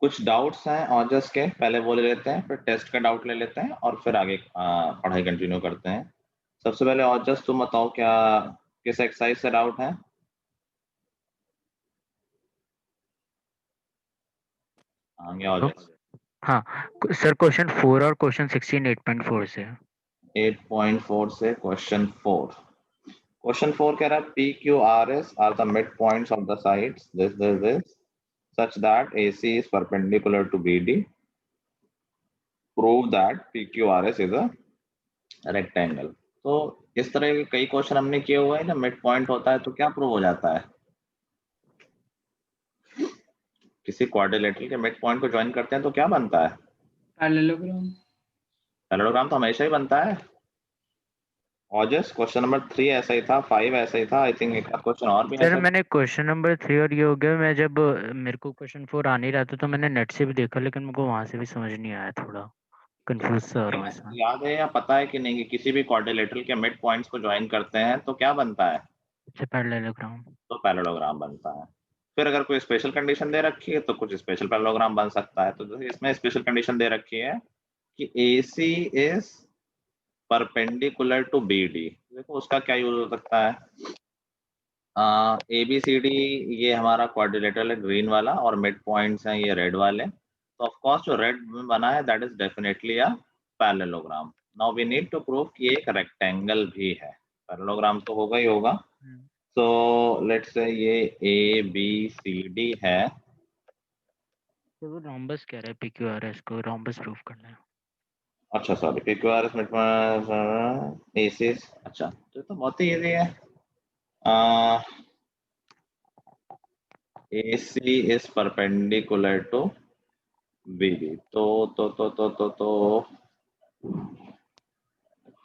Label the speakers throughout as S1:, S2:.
S1: कुछ डाउट्स हैं ऑजस के, पहले वो ले लेते हैं, फिर टेस्ट का डाउट ले लेते हैं और फिर आगे पढ़ाई कंटिन्यू करते हैं। सबसे पहले ऑजस तुम बताओ, क्या किस एक्सरसाइज से डाउट है? आगे ऑजस।
S2: हाँ सर, क्वेश्चन 4 और क्वेश्चन 16 8.4 से।
S1: 8.4 से क्वेश्चन 4। क्वेश्चन 4 कह रहा है P Q R S R the mid points of the sides this such that AC is perpendicular to BD. Prove that PQRS is a rectangle. तो इस तरह के कई क्वेश्चन हमने किए हुए हैं। जब मिड पॉइंट होता है तो क्या प्रूव हो जाता है? किसी क्वाड्रिलेटरल के मिड पॉइंट को ज्वाइन करते हैं तो क्या बनता है?
S3: पैरेललोग्राम।
S1: पैरेललोग्राम तो हमेशा ही बनता है। ऑजस क्वेश्चन नंबर 3 ऐसा ही था, 5 ऐसा ही था, आई थिंक एक क्वेश्चन और भी
S2: सर
S1: ऐसा।
S2: मैंने क्वेश्चन नंबर 3 और ये हो गया, मैं जब मेरे को क्वेश्चन 4 आ नहीं रहा था तो मैंने नेट से भी देखा, लेकिन मेरे को वहां से भी समझ नहीं आया, थोड़ा कंफ्यूज सा हो रहा हूँ इसमें।
S1: याद है या पता है कि नहीं कि किसी भी क्वाड्रिलेटरल के मिड पॉइंट्स को ज्वाइन करते हैं तो क्या बनता है?
S2: अच्छा, पैरेललोग्राम।
S1: तो पैरेललोग्राम बनता है। फिर अगर कोई स्पेशल कंडीशन दे रखी है तो कुछ स्पेशल पैरेललोग्राम बन सकता है। तो जैसे इसमें स्पेशल कंडीशन दे रखी है कि AC is perpendicular to BD। देखो उसका क्या यूज हो सकता है? ABCD ये हमारा क्वाड्रिलेटरल है ग्रीन वाला, और मिड पॉइंट्स हैं ये रेड वाले। तो ऑफ कोर्स जो रेड में बना है that is definitely a parallelogram. Now we need to prove कि एक रेक्टेंगल भी है। पैरेललोग्राम तो होगा ही होगा। सो लेट्स से ये ABCD है।
S2: तो वो रोम्बस कह रहा है, PQRS को रोम्बस प्रूफ करना है।
S1: अच्छा सॉरी, PQRS मिड एसिस। अच्छा तो ये तो बहुत ही इजी है। AC is perpendicular to BD। तो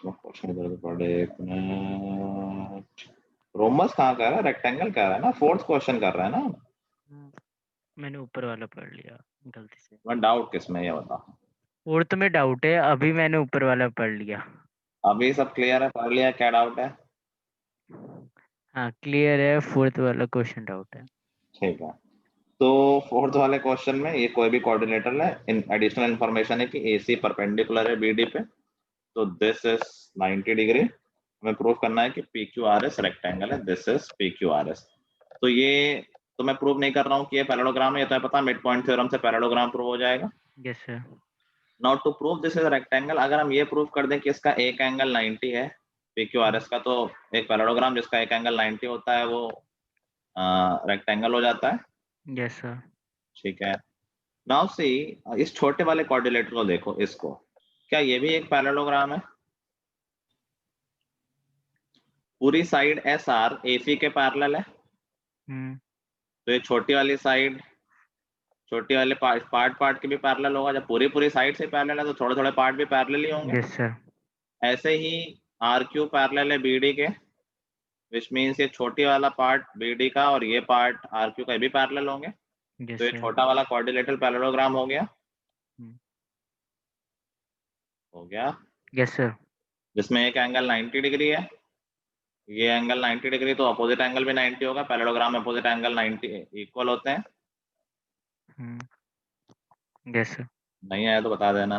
S1: क्वेश्चन इधर पढ़े एक मिनट। रोमस कहाँ कह रहा है? रेक्टेंगल कह रहा है ना, फोर्थ क्वेश्चन कर रहा है ना।
S2: मैंने ऊपर वाला पढ़ लिया गलती से।
S1: मैं डाउट किस में, ये बता।
S2: फोर्थ में डाउट है, अभी मैंने ऊपर वाला पढ़ लिया।
S1: अभी सब क्लियर है, पढ़ लिया, क्या डाउट है?
S2: हाँ क्लियर है, फोर्थ वाला क्वेश्चन डाउट है।
S1: ठीक है। तो फोर्थ वाले क्वेश्चन में ये कोई भी कोऑर्डिनेटर है, इन एडिशनल इंफॉर्मेशन है कि AC परपेंडिकुलर है BD पे। तो दिस इज 90 डिग्री। हमें प्रूव करना है कि PQRS रेक्टेंगल है। This is PQRS। तो ये तो मैं प्रूव नहीं कर रहा हूँ कि ये पैरेललोग्राम है, ये तो है पता, मिड पॉइंट थ्योरम से पैरेललोग्राम प्रूव हो जाएगा।
S2: Yes sir.
S1: Now to prove this is rectangle, अगर हम ये प्रूव कर दें कि इसका एक एंगल 90 है PQRS का, तो एक पैरेललोग्राम जिसका एक एंगल 90 होता है वो रेक्टेंगल हो जाता है।
S2: Yes sir.
S1: ठीक है। नाउ सी, इस छोटे वाले कोऑर्डिनेटर को देखो, इसको, क्या ये भी एक पैरेललोग्राम है? पूरी साइड SR AC के पैरेलल है। तो ये छोटी वाली साइड, छोटी वाले पार्ट के भी पैरेलल होगा। जब पूरी साइड से पैरेलल है तो थोड़े थोड़े पार्ट भी पैरेलल ही होंगे।
S2: Yes sir.
S1: ऐसे ही RQ पैरेलल है BD के, विच मीन्स ये छोटी वाला पार्ट BD का और ये पार्ट RQ का भी पैरेलल होंगे। तो ये छोटा वाला क्वाड्रिलेटरल पैरेललोग्राम हो गया। हो गया।
S2: Yes sir.
S1: जिसमें एक एंगल 90 डिग्री है, ये एंगल 90 डिग्री, तो अपोजिट एंगल भी 90 होगा। पैरेललोग्राम में अपोजिट एंगल 90 इक्वल होते हैं।
S2: Yes sir.
S1: नहीं आया तो बता देना।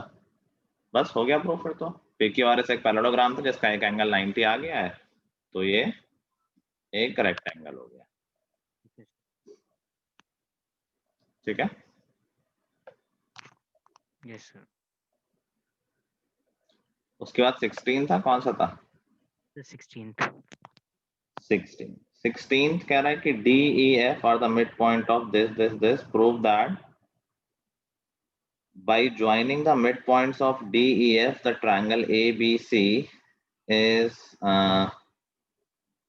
S1: बस हो गया प्रूफ। फिर तो PQRS एक पैरेललोग्राम था जिसका एक एंगल 90 आ गया है, तो ये एक रेक्टेंगल हो गया। ठीक है।
S2: Yes sir.
S1: उसके बाद 16 था, कौन सा था?
S2: 16th।
S1: 16 कह रहा है कि DEF are the mid point of this prove that by joining the midpoints of DEF the triangle ABC is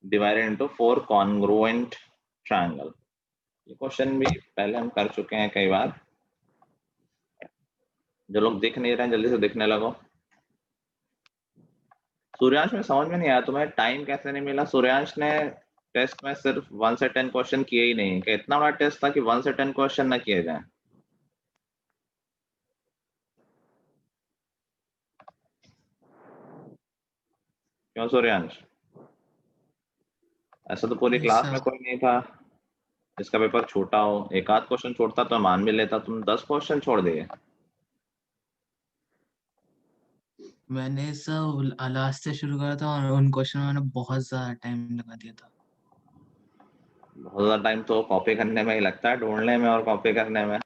S1: divided into 4 congruent triangle। ये क्वेश्चन भी पहले हम कर चुके हैं कई बार। जो लोग दिख नहीं रहे हैं जल्दी से दिखने लगो। सूर्यांश में समझ में नहीं आया तुम्हें टाइम कैसे नहीं मिला? सूर्यांश ने टेस्ट में सिर्फ 1 से 10 क्वेश्चन किए ही नहीं, कि इतना बड़ा टेस्ट था कि 1 से 10 क्वेश्चन ना किए जाए। क्यों सूर्यांश? ऐसा तो पूरी
S3: यस
S1: क्लास
S3: सर।
S1: में कोई नहीं था। जिसका पेपर छोटा हो, एक आध क्वेश्चन छोड़ता तो मान भी लेता, तुम 10 क्वेश्चन छोड़ दिए।
S3: मैंने सब लास्ट से शुरू करा था और उन क्वेश्चन में मैंने बहुत ज्यादा टाइम लगा दिया था।
S1: बहुत ज्यादा टाइम तो कॉपी करने में ही लगता है, ढूंढने में और कॉपी करने में।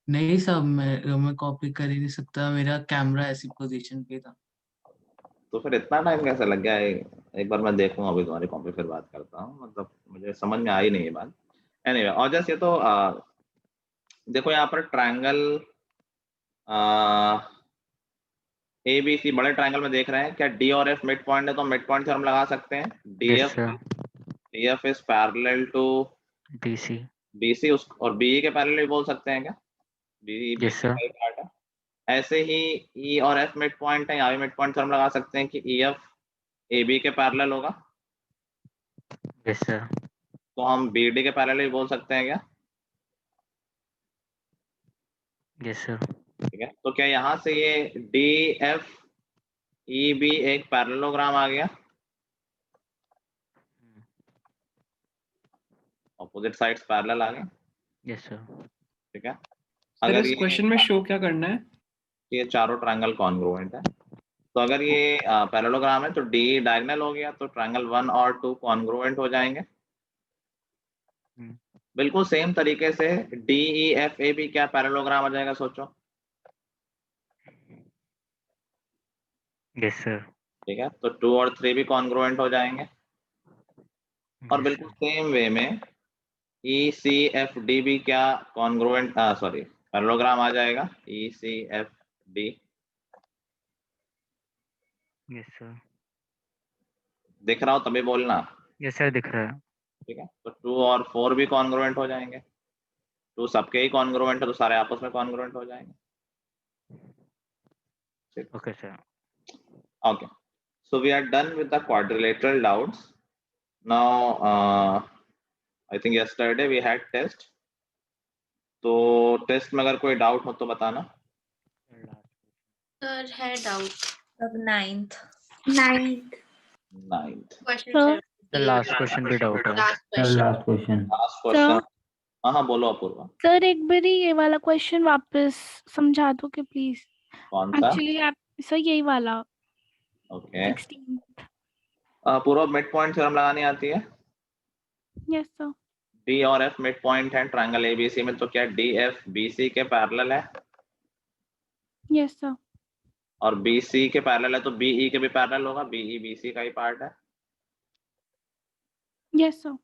S3: नहीं साहब, मैं कॉपी कर ही नहीं सकता, मेरा कैमरा ऐसी पोजीशन पे था।
S1: तो फिर इतना टाइम कैसे लग गया? एक बार मैं देखूंगा अभी तुम्हारी कॉपी, फिर बात करता हूँ। मतलब मुझे समझ में आई नहीं ये बात। एनीवे, और जैसे ये तो देखो यहाँ पर ट्रायंगल ए बी सी बड़े ट्रायंगल में देख रहे हैं, क्या डी और एफ मिड पॉइंट है? तो मिड पॉइंट थ्योरम लगा सकते हैं।
S2: Yes sir.
S1: D F is parallel to
S2: BC।
S1: B C, और बी के पैरेलल भी बोल सकते हैं क्या? B
S2: yes
S1: C
S2: sir.
S1: का ही पार्ट है। ऐसे ही ई और एफ मिड पॉइंट है, यहाँ भी मिड पॉइंट थ्योरम लगा सकते हैं कि ई एफ ए बी के पैरेलल होगा।
S2: Yes sir.
S1: तो हम बी डी के पैरेलल भी बोल सकते हैं क्या?
S2: Yes sir.
S1: ठीक है, तो क्या यहाँ से ये डी एफ ई बी एक पैरेललोग्राम आ गया? ऑपोजिट साइड्स पैरेलल आ गए।
S2: Yes sir.
S1: ठीक है,
S4: सर
S1: अगर
S4: इस
S1: ये
S4: क्वेश्चन में शो क्या करना है?
S1: चारों ट्रायंगल कॉन्ग्रुएंट है, तो अगर ये पैरेललोग्राम है तो डी डायगोनल हो गया, तो ट्रायंगल 1 और 2 कॉन्ग्रुएंट हो जाएंगे। बिल्कुल सेम तरीके से डी ई एफ ए भी क्या पैरेललोग्राम हो जाएगा, सोचो।
S2: Yes sir.
S1: ठीक है, तो 2 और 3 भी कॉन्ग्रुएंट हो जाएंगे। और
S2: यस
S1: बिल्कुल
S2: सर।
S1: सेम वे में ई सी एफ डी भी क्या कॉन्ग्रुएंट, सॉरी, पैरेललोग्राम आ जाएगा। E c f d
S2: yes sir.
S1: दिख रहा हो तभी बोलना।
S2: यस सर, दिख रहा है।
S1: ठीक है, तो 2 और 4 भी कॉन्ग्रुएंट हो जाएंगे। 2 सबके ही कॉन्ग्रुएंट है तो सारे आपस में कॉन्ग्रुएंट हो जाएंगे।
S2: Okay sir.
S1: Okay, so we are done with the quadrilateral doubts. Now, I think yesterday we had test. तो टेस्ट में अगर कोई डाउट हो तो बताना।
S5: सर है डाउट। अब नाइन्थ
S2: सर लास्ट क्वेश्चन पे डाउट है।
S6: Last question.
S1: हाँ बोलो अपूर्वा।
S7: सर एक बारी ये वाला क्वेश्चन वापस समझा दो कि प्लीज।
S1: कौन सा?
S7: एक्चुअली आप सर यही वाला
S1: ओके,
S7: 16th।
S1: पूर्व मिड पॉइंट थ्योरम लगानी आती है।
S7: Yes sir.
S1: डी और एफ मिड पॉइंट है ट्रायंगल एबीसी में, तो क्या डी एफ बीसी के पैरेलल है?
S7: Yes sir.
S1: और बीसी के पैरेलल है तो बीई के भी पैरेलल होगा, बीई बीसी का ही पार्ट है।
S7: Yes sir.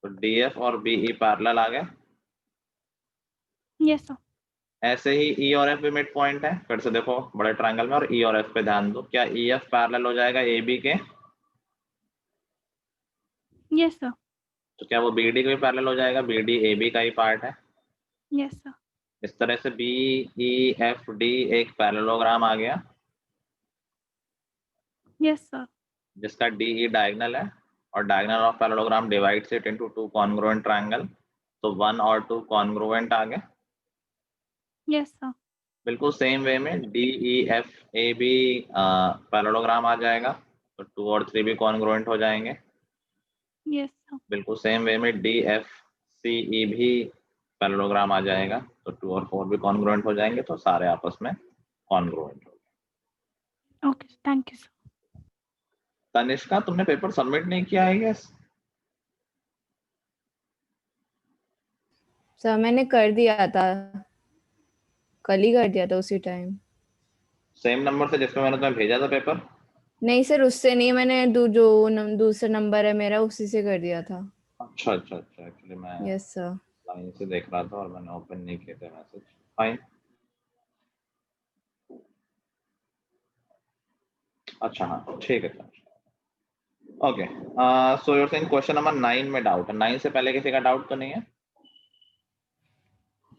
S1: तो डीएफ और बीई पैरेलल आ गए।
S7: Yes sir.
S1: ऐसे ही ई और एफ भी मिड पॉइंट है, फिर से देखो बड़े ट्रायंगल में, और ई और एफ पे ध्यान दो, क्या ई एफ पैरेलल हो जाएगा ए बी के?
S7: Yes sir.
S1: तो क्या वो बी डी के भी पैरेलल हो जाएगा? बी डी ए बी का ही पार्ट है।
S7: Yes sir.
S1: इस तरह से बी ई एफ डी एक पैरेललोग्राम आ गया,
S7: यस सर।
S1: जिसका डी ई डायगोनल है, और diagonal of parallelogram divides it into 2 congruent triangle, तो 1 और 2 कॉन्ग्रुएंट आ गए।
S7: Yes sir.
S1: बिल्कुल सेम वे में डी ई एफ ए भी पैरेललोग्राम आ जाएगा, तो 2 और 3 भी कॉन्ग्रुएंट हो जाएंगे।
S7: Yes sir.
S1: बिल्कुल सेम वे में डी एफ सी ई भी पैरेललोग्राम आ जाएगा, तो 2 और 4 भी कॉन्ग्रुएंट हो जाएंगे, तो सारे आपस में कॉन्ग्रुएंट हो गए।
S7: Okay, thank you sir.
S1: Tanishka, तुमने पेपर सबमिट नहीं किया है? यस
S8: सर मैंने कर दिया था, कल ही कर दिया था उसी टाइम।
S1: सेम नंबर से जिसमें मैंने तुम्हें भेजा था पेपर?
S8: नहीं सर, उससे नहीं, मैंने दूसरा नंबर है मेरा, उसी से कर दिया था।
S1: अच्छा, एक्चुअली मैं
S8: यस सर।
S1: लाइन से देख रहा था और मैंने ओपन नहीं किया था मैसेज। फाइन, अच्छा हाँ ठीक है sir. Okay, so you're saying question number 9 में डाउट है। 9 से पहले किसी का डाउट तो नहीं है?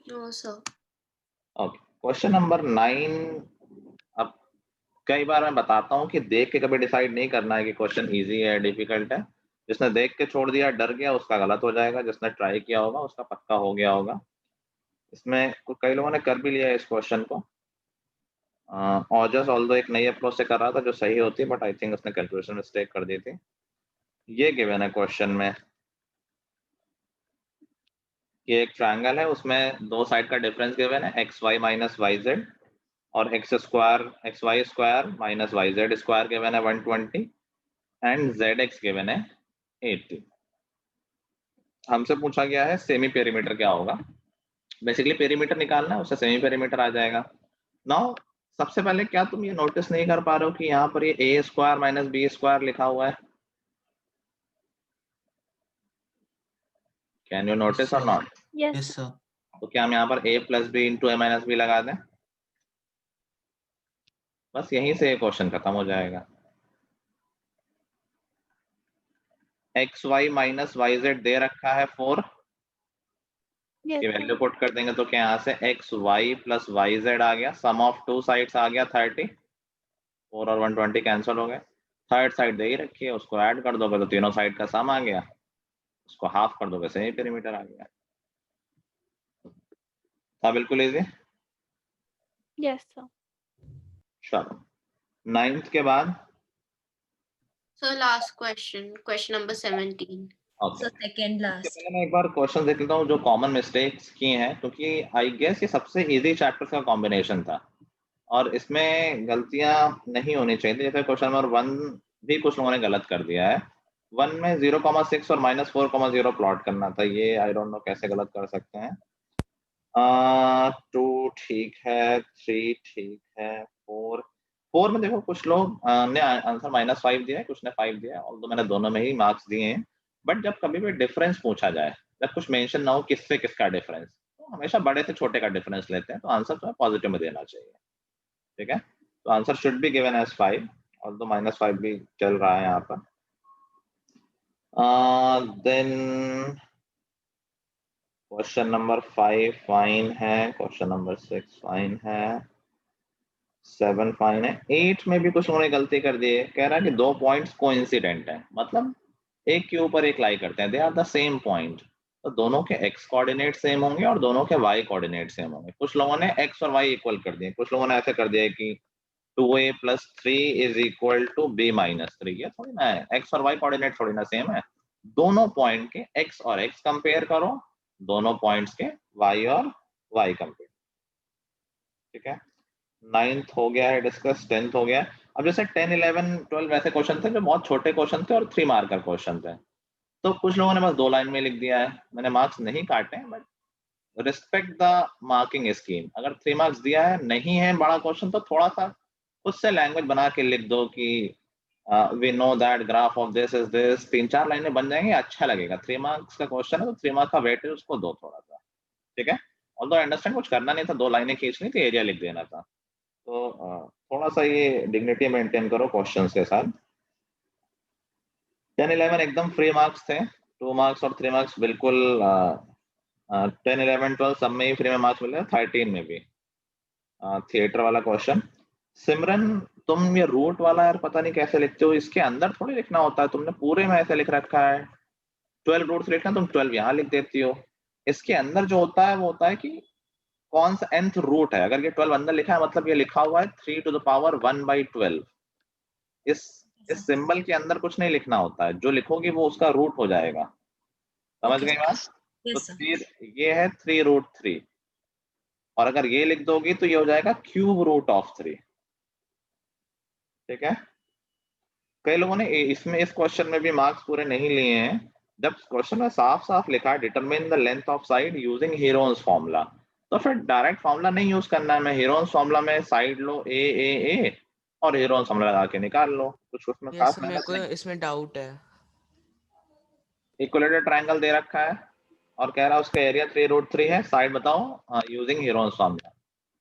S5: No sir.
S1: Okay, question number 9। अब कई बार मैं बताता हूँ कि देख के कभी डिसाइड नहीं करना है कि क्वेश्चन इजी है डिफिकल्ट है। जिसने देख के छोड़ दिया, डर गया, उसका गलत हो जाएगा। जिसने ट्राई किया होगा उसका पक्का हो गया होगा। इसमें कई लोगों ने कर भी लिया है इस क्वेश्चन को। ऑजस ऑल्दो एक नई अप्रोच से कर रहा था जो सही होती, बट आई थिंक उसने कैलकुलेशन मिस्टेक कर दी थी। ये गिवन है क्वेश्चन में, ये एक ट्रायंगल है, उसमें दो साइड का डिफरेंस गिवन है x y minus y z, और x y square minus y z square given है 120 एंड जेड एक्स गिवन है 80। हमसे पूछा गया है सेमी पेरीमीटर क्या होगा। बेसिकली पेरीमीटर निकालना है, उससे सेमी पेरीमीटर आ जाएगा। नाउ सबसे पहले क्या तुम ये नोटिस नहीं कर पा रहे हो कि यहाँ पर ये a square minus B square लिखा हुआ है? कैन यू नोटिस और नॉट?
S7: Yes.
S3: Yes sir.
S1: तो क्या हम यहाँ पर a plus B into a minus b लगा दें? बस यहीं से क्वेश्चन खत्म हो जाएगा। X y minus y z दे रखा है 4,
S7: Yes.
S1: की वैल्यू पुट कर देंगे तो क्या यहाँ से x y plus y z आ गया, सम ऑफ टू साइड्स आ गया 30, 4 और 120 कैंसिल हो गए। थर्ड साइड दे ही रखी है, उसको ऐड कर दोगे तो तीनों साइड का सम आ गया, उसको हाफ कर दोगे सेमी पेरीमीटर आ गया। था बिल्कुल इजी।
S7: Yes, sir.
S1: चलो 9th के बाद
S4: So last question number 17.
S1: Okay.
S5: So second
S1: इससे
S5: last.
S1: पहले मैं एक बार क्वेश्चन देख लेता हूँ जो कॉमन मिस्टेक्स की हैं, क्योंकि आई गेस ये सबसे इजी चैप्टर का कॉम्बिनेशन था और इसमें गलतियां नहीं होनी चाहिए थी। जैसे क्वेश्चन नंबर 1 भी कुछ लोगों ने गलत कर दिया है। 1 में 0,6 और -4,0 प्लॉट करना था, ये आई डोंट नो कैसे गलत कर सकते हैं। 2 ठीक है, 3 ठीक है, 4 में देखो कुछ लोग ने आंसर -5 दिया है, कुछ ने 5 दिया है, और मैंने दोनों में ही मार्क्स दिए हैं। बट जब कभी भी डिफरेंस पूछा जाए, जब कुछ मेंशन ना हो किससे किसका डिफरेंस, तो हमेशा बड़े से छोटे का डिफरेंस लेते हैं, तो आंसर तो पॉजिटिव में देना चाहिए। ठीक है, तो answer should be given as 5, although -5 भी चल रहा है यहाँ पर। देन क्वेश्चन नंबर 5 फाइन है, क्वेश्चन नंबर 6 फाइन है, 7 फाइन है। 8 में भी कुछ लोगों ने गलती कर दी है। कह रहा है कि दो पॉइंट्स कोइंसिडेंट हैं, मतलब एक के ऊपर एक लाई करते हैं, they are the same point, तो दोनों के x कोऑर्डिनेट सेम होंगे और दोनों के y कोऑर्डिनेट सेम होंगे। कुछ लोगों ने x और y इक्वल कर दिए, कुछ लोगों ने ऐसे कर दिया कि 2a + 3 = b - 3। ये थोड़ी ना है, x और y कोऑर्डिनेट थोड़ी ना सेम है। दोनों पॉइंट के x और x कंपेयर करो, दोनों पॉइंट्स के y और y कंपेयर। ठीक है, 9th हो गया है डिस्कस, 10th हो गया। अब जैसे 10, 11, 12 वैसे क्वेश्चन थे जो बहुत छोटे क्वेश्चन थे और 3 मार्क का क्वेश्चन थे, तो कुछ लोगों ने बस 2 लाइन में लिख दिया है। मैंने मार्क्स नहीं काटे, but respect the marking scheme. अगर 3 मार्क्स दिया है, नहीं है बड़ा क्वेश्चन, तो थोड़ा सा खुद से लैंग्वेज बना के लिख दो कि we know that graph of this is this. 3-4 लाइनें बन जाएंगी, अच्छा लगेगा। 3 मार्क्स का क्वेश्चन है तो 3 मार्क्स का वेटेज उसको दो थोड़ा सा। ठीक है, ऑल्दो अंडरस्टैंड कुछ करना नहीं था, 2 लाइनें खींचनी थी, एरिया लिख देना था। तो थोड़ा सा ये डिग्निटी मेंटेन करो क्वेश्चंस के साथ। 10, 11 एकदम फ्री मार्क्स थे, 2 मार्क्स और 3 मार्क्स बिल्कुल 10, 11, 12 सब में ही फ्री में मार्क्स मिल रहे हैं, 13 में भी। थिएटर वाला क्वेश्चन, सिमरन तुम ये रूट वाला यार पता नहीं कैसे लिखते हो, इसके अंदर थोड़ी लिखना होता है, तुमने पूरे में ऐसे लिख रखा है। 12 रूट्स लिखना, तुम 12 यहाँ लिख देती हो। इसके अंदर जो होता है वो होता है कि कौन सा nth रूट है। अगर ये 12 अंदर लिखा है, मतलब ये लिखा हुआ है 3⁻1/12। इस सिंबल के अंदर कुछ नहीं लिखना होता है, जो लिखोगे वो उसका रूट हो जाएगा। समझ गई बात? तो
S5: Yes, sir.
S1: ये है 3√3, और अगर ये लिख दोगी तो ये हो जाएगा ³ √3। ठीक है, कई लोगों ने इसमें इस क्वेश्चन में भी मार्क्स पूरे नहीं लिए हैं। जब क्वेश्चन में साफ साफ लिखा है determine the length of side using Heron's formula, तो फिर डायरेक्ट फॉर्मूला नहीं यूज करना है। मैं हीरोन्स फॉर्मूला में साइड लो ए और हीरोन्स फॉर्मूला लगा के निकाल लो, कुछ उसमें
S6: यस
S1: खास
S6: मेरे
S1: मेहनत
S6: को
S1: नहीं।
S6: इसमें डाउट है।
S1: इक्विलेटरल ट्रायंगल दे रखा है और कह रहा है उसका एरिया 3√3 है, साइड बताओ यूजिंग हीरोन्स फॉर्मूला।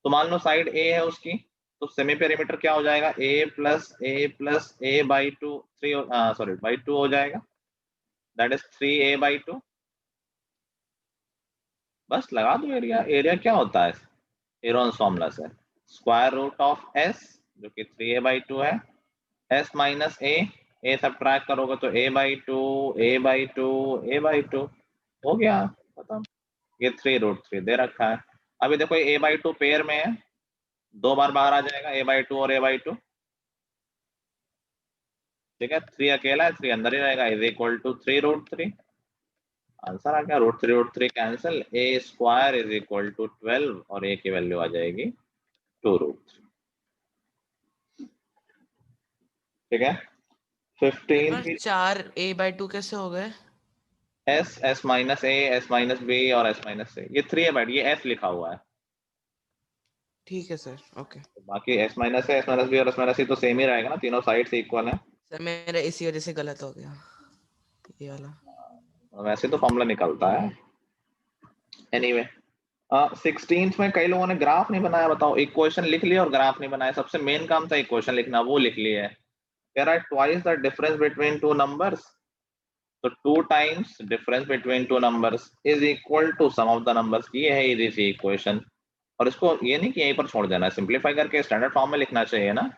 S1: तो मान लो साइड ए है उसकी, तो सेमी पेरीमीटर क्या हो जाएगा, a+a+a/2 हो जाएगा, दैट इज 3a/2। बस लगा दो एरिया। एरिया क्या होता है हीरोन्स फॉर्मूला से, स्क्वायर रूट ऑफ s जो कि 3a/2 है, s माइनस a सब्ट्रैक्ट करोगे तो a/2 a/2 a/2 हो गया खत्म। ये 3√3 दे रखा है। अभी देखो ये a/2 पेयर में है, 2 बार बाहर आ जाएगा a/2 और a/2। ठीक है, 3 अकेला है, 3 अंदर ही रहेगा, इज इक्वल टू 3√3। आंसर आ गया √3 cancel, a square is equal to 12 और a की वैल्यू आ जाएगी 2√3। ठीक है। 15 की
S6: 4a/2 कैसे हो गए?
S1: s minus a, s minus b और s माइनस c, ये 3 है बट ये s लिखा हुआ है।
S6: ठीक है सर, ओके।
S1: बाकी s minus a, s minus b और s माइनस c तो सेम ही रहेगा ना, तीनों साइड से इक्वल है।
S6: सर मेरा इसी वजह से गलत हो गया ये वाला।
S1: वैसे तो फॉर्मूला निकलता है। एनीवे 16th में कई लोगों ने ग्राफ नहीं बनाया। बताओ, इक्वेशन लिख लिया और ग्राफ नहीं बनाया। सबसे मेन काम था इक्वेशन लिखना, वो लिख लिया है। कह रहा है twice the difference between two numbers, तो 2 times difference between two numbers is equal to sum of the numbers. ये है इजी सी इक्वेशन, और इसको ये नहीं कि यहीं पर छोड़ देना, सिंपलीफाई करके स्टैंडर्ड फॉर्म में लिखना चाहिए ना।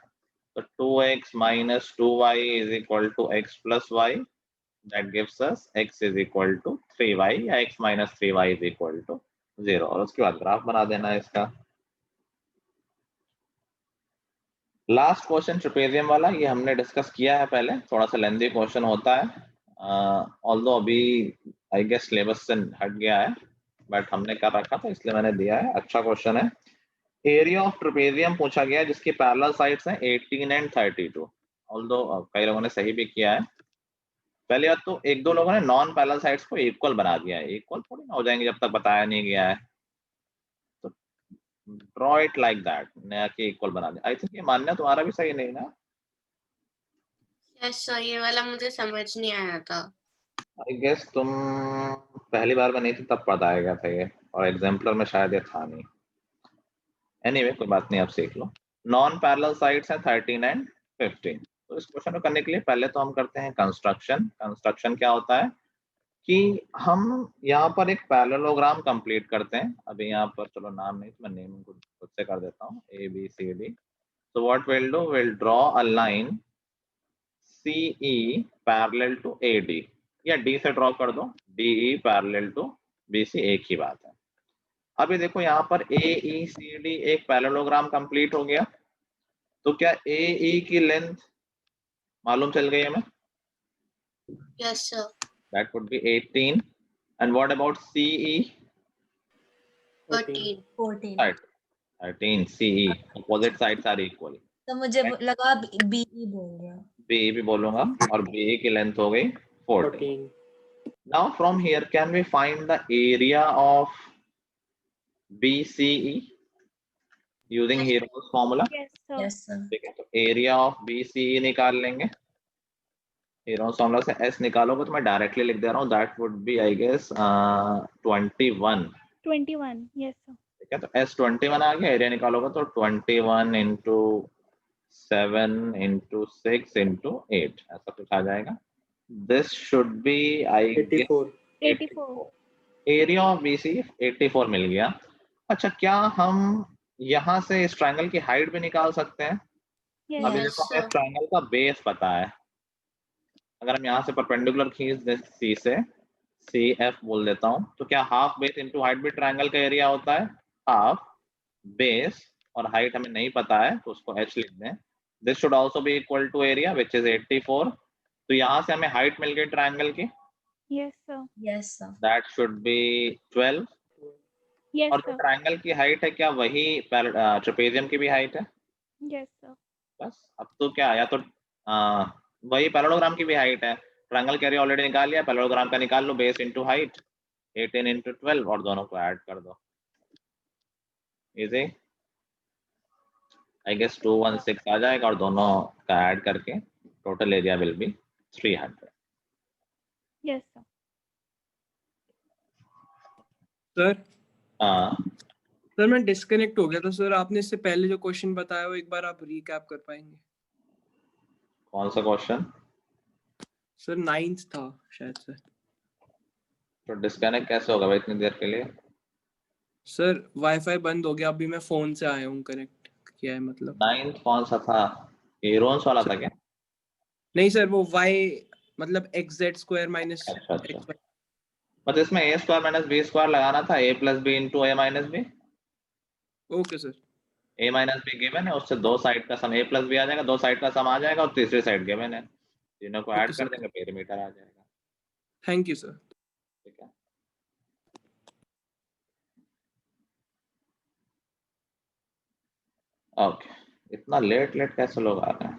S1: तो 2x minus 2y is equal to x plus y, that gives us x is equal to 3y या x minus 3y is equal to 0, और उसके बाद ग्राफ बना देना है इसका। लास्ट क्वेश्चन ट्रेपेजियम वाला, ये हमने डिस्कस किया है पहले, थोड़ा सा लेंथी क्वेश्चन होता है, ऑल्दो अभी आई गेस सिलेबस से हट गया है, बट हमने कर रखा था इसलिए मैंने दिया है। अच्छा क्वेश्चन है। एरिया ऑफ ट्रेपेजियम पूछा गया जिसकी पैरेलल साइड्स हैं 18 एंड 32, ऑल्दो कई लोगों ने सही भी किया है। पहले बात तो एक दो लोगों ने नॉन पैरेलल साइड्स को इक्वल बना दिया है, इक्वल थोड़ी ना हो जाएंगे जब तक बताया नहीं गया है। तो ड्रॉ इट लाइक दैट, नया कि इक्वल बना दिया। आई थिंक ये मानना तुम्हारा भी सही नहीं ना।
S4: यस सर, ये वाला मुझे समझ नहीं आया था।
S1: आई गेस तुम पहली बार में नहीं थी तब बताया था ये, और एग्जाम्पलर में शायद ये था नहीं। एनीवे कोई बात नहीं, आप सीख लो। नॉन पैरेलल साइड्स हैं 13 एंड 15। तो इस क्वेश्चन को करने के लिए पहले तो हम करते हैं कंस्ट्रक्शन। कंस्ट्रक्शन क्या होता है कि हम यहाँ पर एक पैरेललोग्राम कंप्लीट करते हैं। अभी यहाँ पर चलो नाम नहीं, तो मैं नेम खुद से कर देता हूँ, ABCD। So what we'll do, we'll draw a line CE parallel to AD, या D से ड्रॉ कर दो, DE parallel to BC, एक ही बात है। अभी देखो यहाँ पर AECD एक पैरेललोग्राम कंप्लीट हो गया, तो क्या AE की लेंथ मालूम चल गई हमें?
S4: Yes sir.
S1: That would be 18. And what about CE?
S4: 13।
S5: 14
S1: 13 CE, opposite sides are equal।
S5: तो मुझे लगा BE बोल रहा।
S1: BE भी बोलूंगा, और BE की लेंथ हो गई 14। Now from here can we find the area of BCE using Hero's formula?
S7: Yes, sir.
S5: Yes sir.
S1: ठीक है, तो एरिया ऑफ BCE निकाल लेंगे। Hero's formula से S निकालोगे तो मैं डायरेक्टली लिख दे रहा हूँ, that would be I guess 21।
S7: 21. Yes, sir.
S1: ठीक है, तो S21 आ गया। एरिया निकालोगे तो 21 into 7 into 6 into 8 ऐसा कुछ आ जाएगा। This should be I guess
S7: 84.
S1: Area of BC 84 मिल गया। अच्छा, क्या हम यहाँ से इस ट्रायंगल की हाइट भी निकाल सकते हैं?
S7: Yes.
S1: अभी
S4: Yes,
S1: देखो हमें
S4: sir.
S1: ट्रायंगल का बेस पता है। अगर हम यहाँ से परपेंडिकुलर खींच दे C से, CF बोल देता हूँ, तो क्या हाफ बेस इनटू हाइट भी ट्रायंगल का एरिया होता है? हाफ बेस और हाइट हमें नहीं पता है तो उसको H लिख दें। This should also be equal to area which is 84। तो यहाँ से हमें हाइट मिल गई ट्रायंगल की,
S7: Yes, sir.
S5: Yes sir.
S1: That should be 12।
S7: Yes,
S1: और जो
S7: sir.
S1: ट्रायंगल की हाइट है क्या वही ट्रेपेजियम की भी हाइट है?
S7: Yes, sir.
S1: बस अब तो क्या, या तो वही पैरेललोग्राम की भी हाइट है। ट्रायंगल का एरिया ऑलरेडी निकाल लिया, पैरेललोग्राम का निकाल लो, बेस इनटू हाइट 18 into 12 और दोनों को ऐड कर दो। इजी, आई गेस 216 आ जाएगा और दोनों का ऐड करके total area will be 300।
S7: Yes, sir.
S9: Sir
S1: हाँ,
S9: सर मैं डिस्कनेक्ट हो गया था सर। आपने इससे पहले जो क्वेश्चन बताया वो एक बार आप रीकैप कर पाएंगे?
S1: कौन सा क्वेश्चन?
S9: सर 9th था शायद सर।
S1: तो डिस्कनेक्ट कैसे होगा भाई इतनी देर के लिए?
S9: सर वाईफाई बंद हो गया, अभी मैं फोन से आया हूँ, कनेक्ट किया है मतलब।
S1: 9th कौन सा था? हेरोन्स वाला था क्या?
S9: नहीं सर, वो y मतलब xz² माइनस
S1: अच्छा अच्छा,
S9: xy।
S1: मतलब इसमें a square minus B square लगाना था, a plus B into a minus B.
S9: Okay sir.
S1: a minus B given है, उससे दो साइड का सम a प्लस बी आ जाएगा, दो साइड का सम आ जाएगा, और तीसरी साइड गिवन है, तीनों को ऐड
S9: Okay,
S1: कर
S9: sir.
S1: देंगे, पेरीमीटर आ जाएगा।
S9: Thank you sir.
S1: ठीक है, ओके, इतना लेट कैसे लोग आ रहे हैं?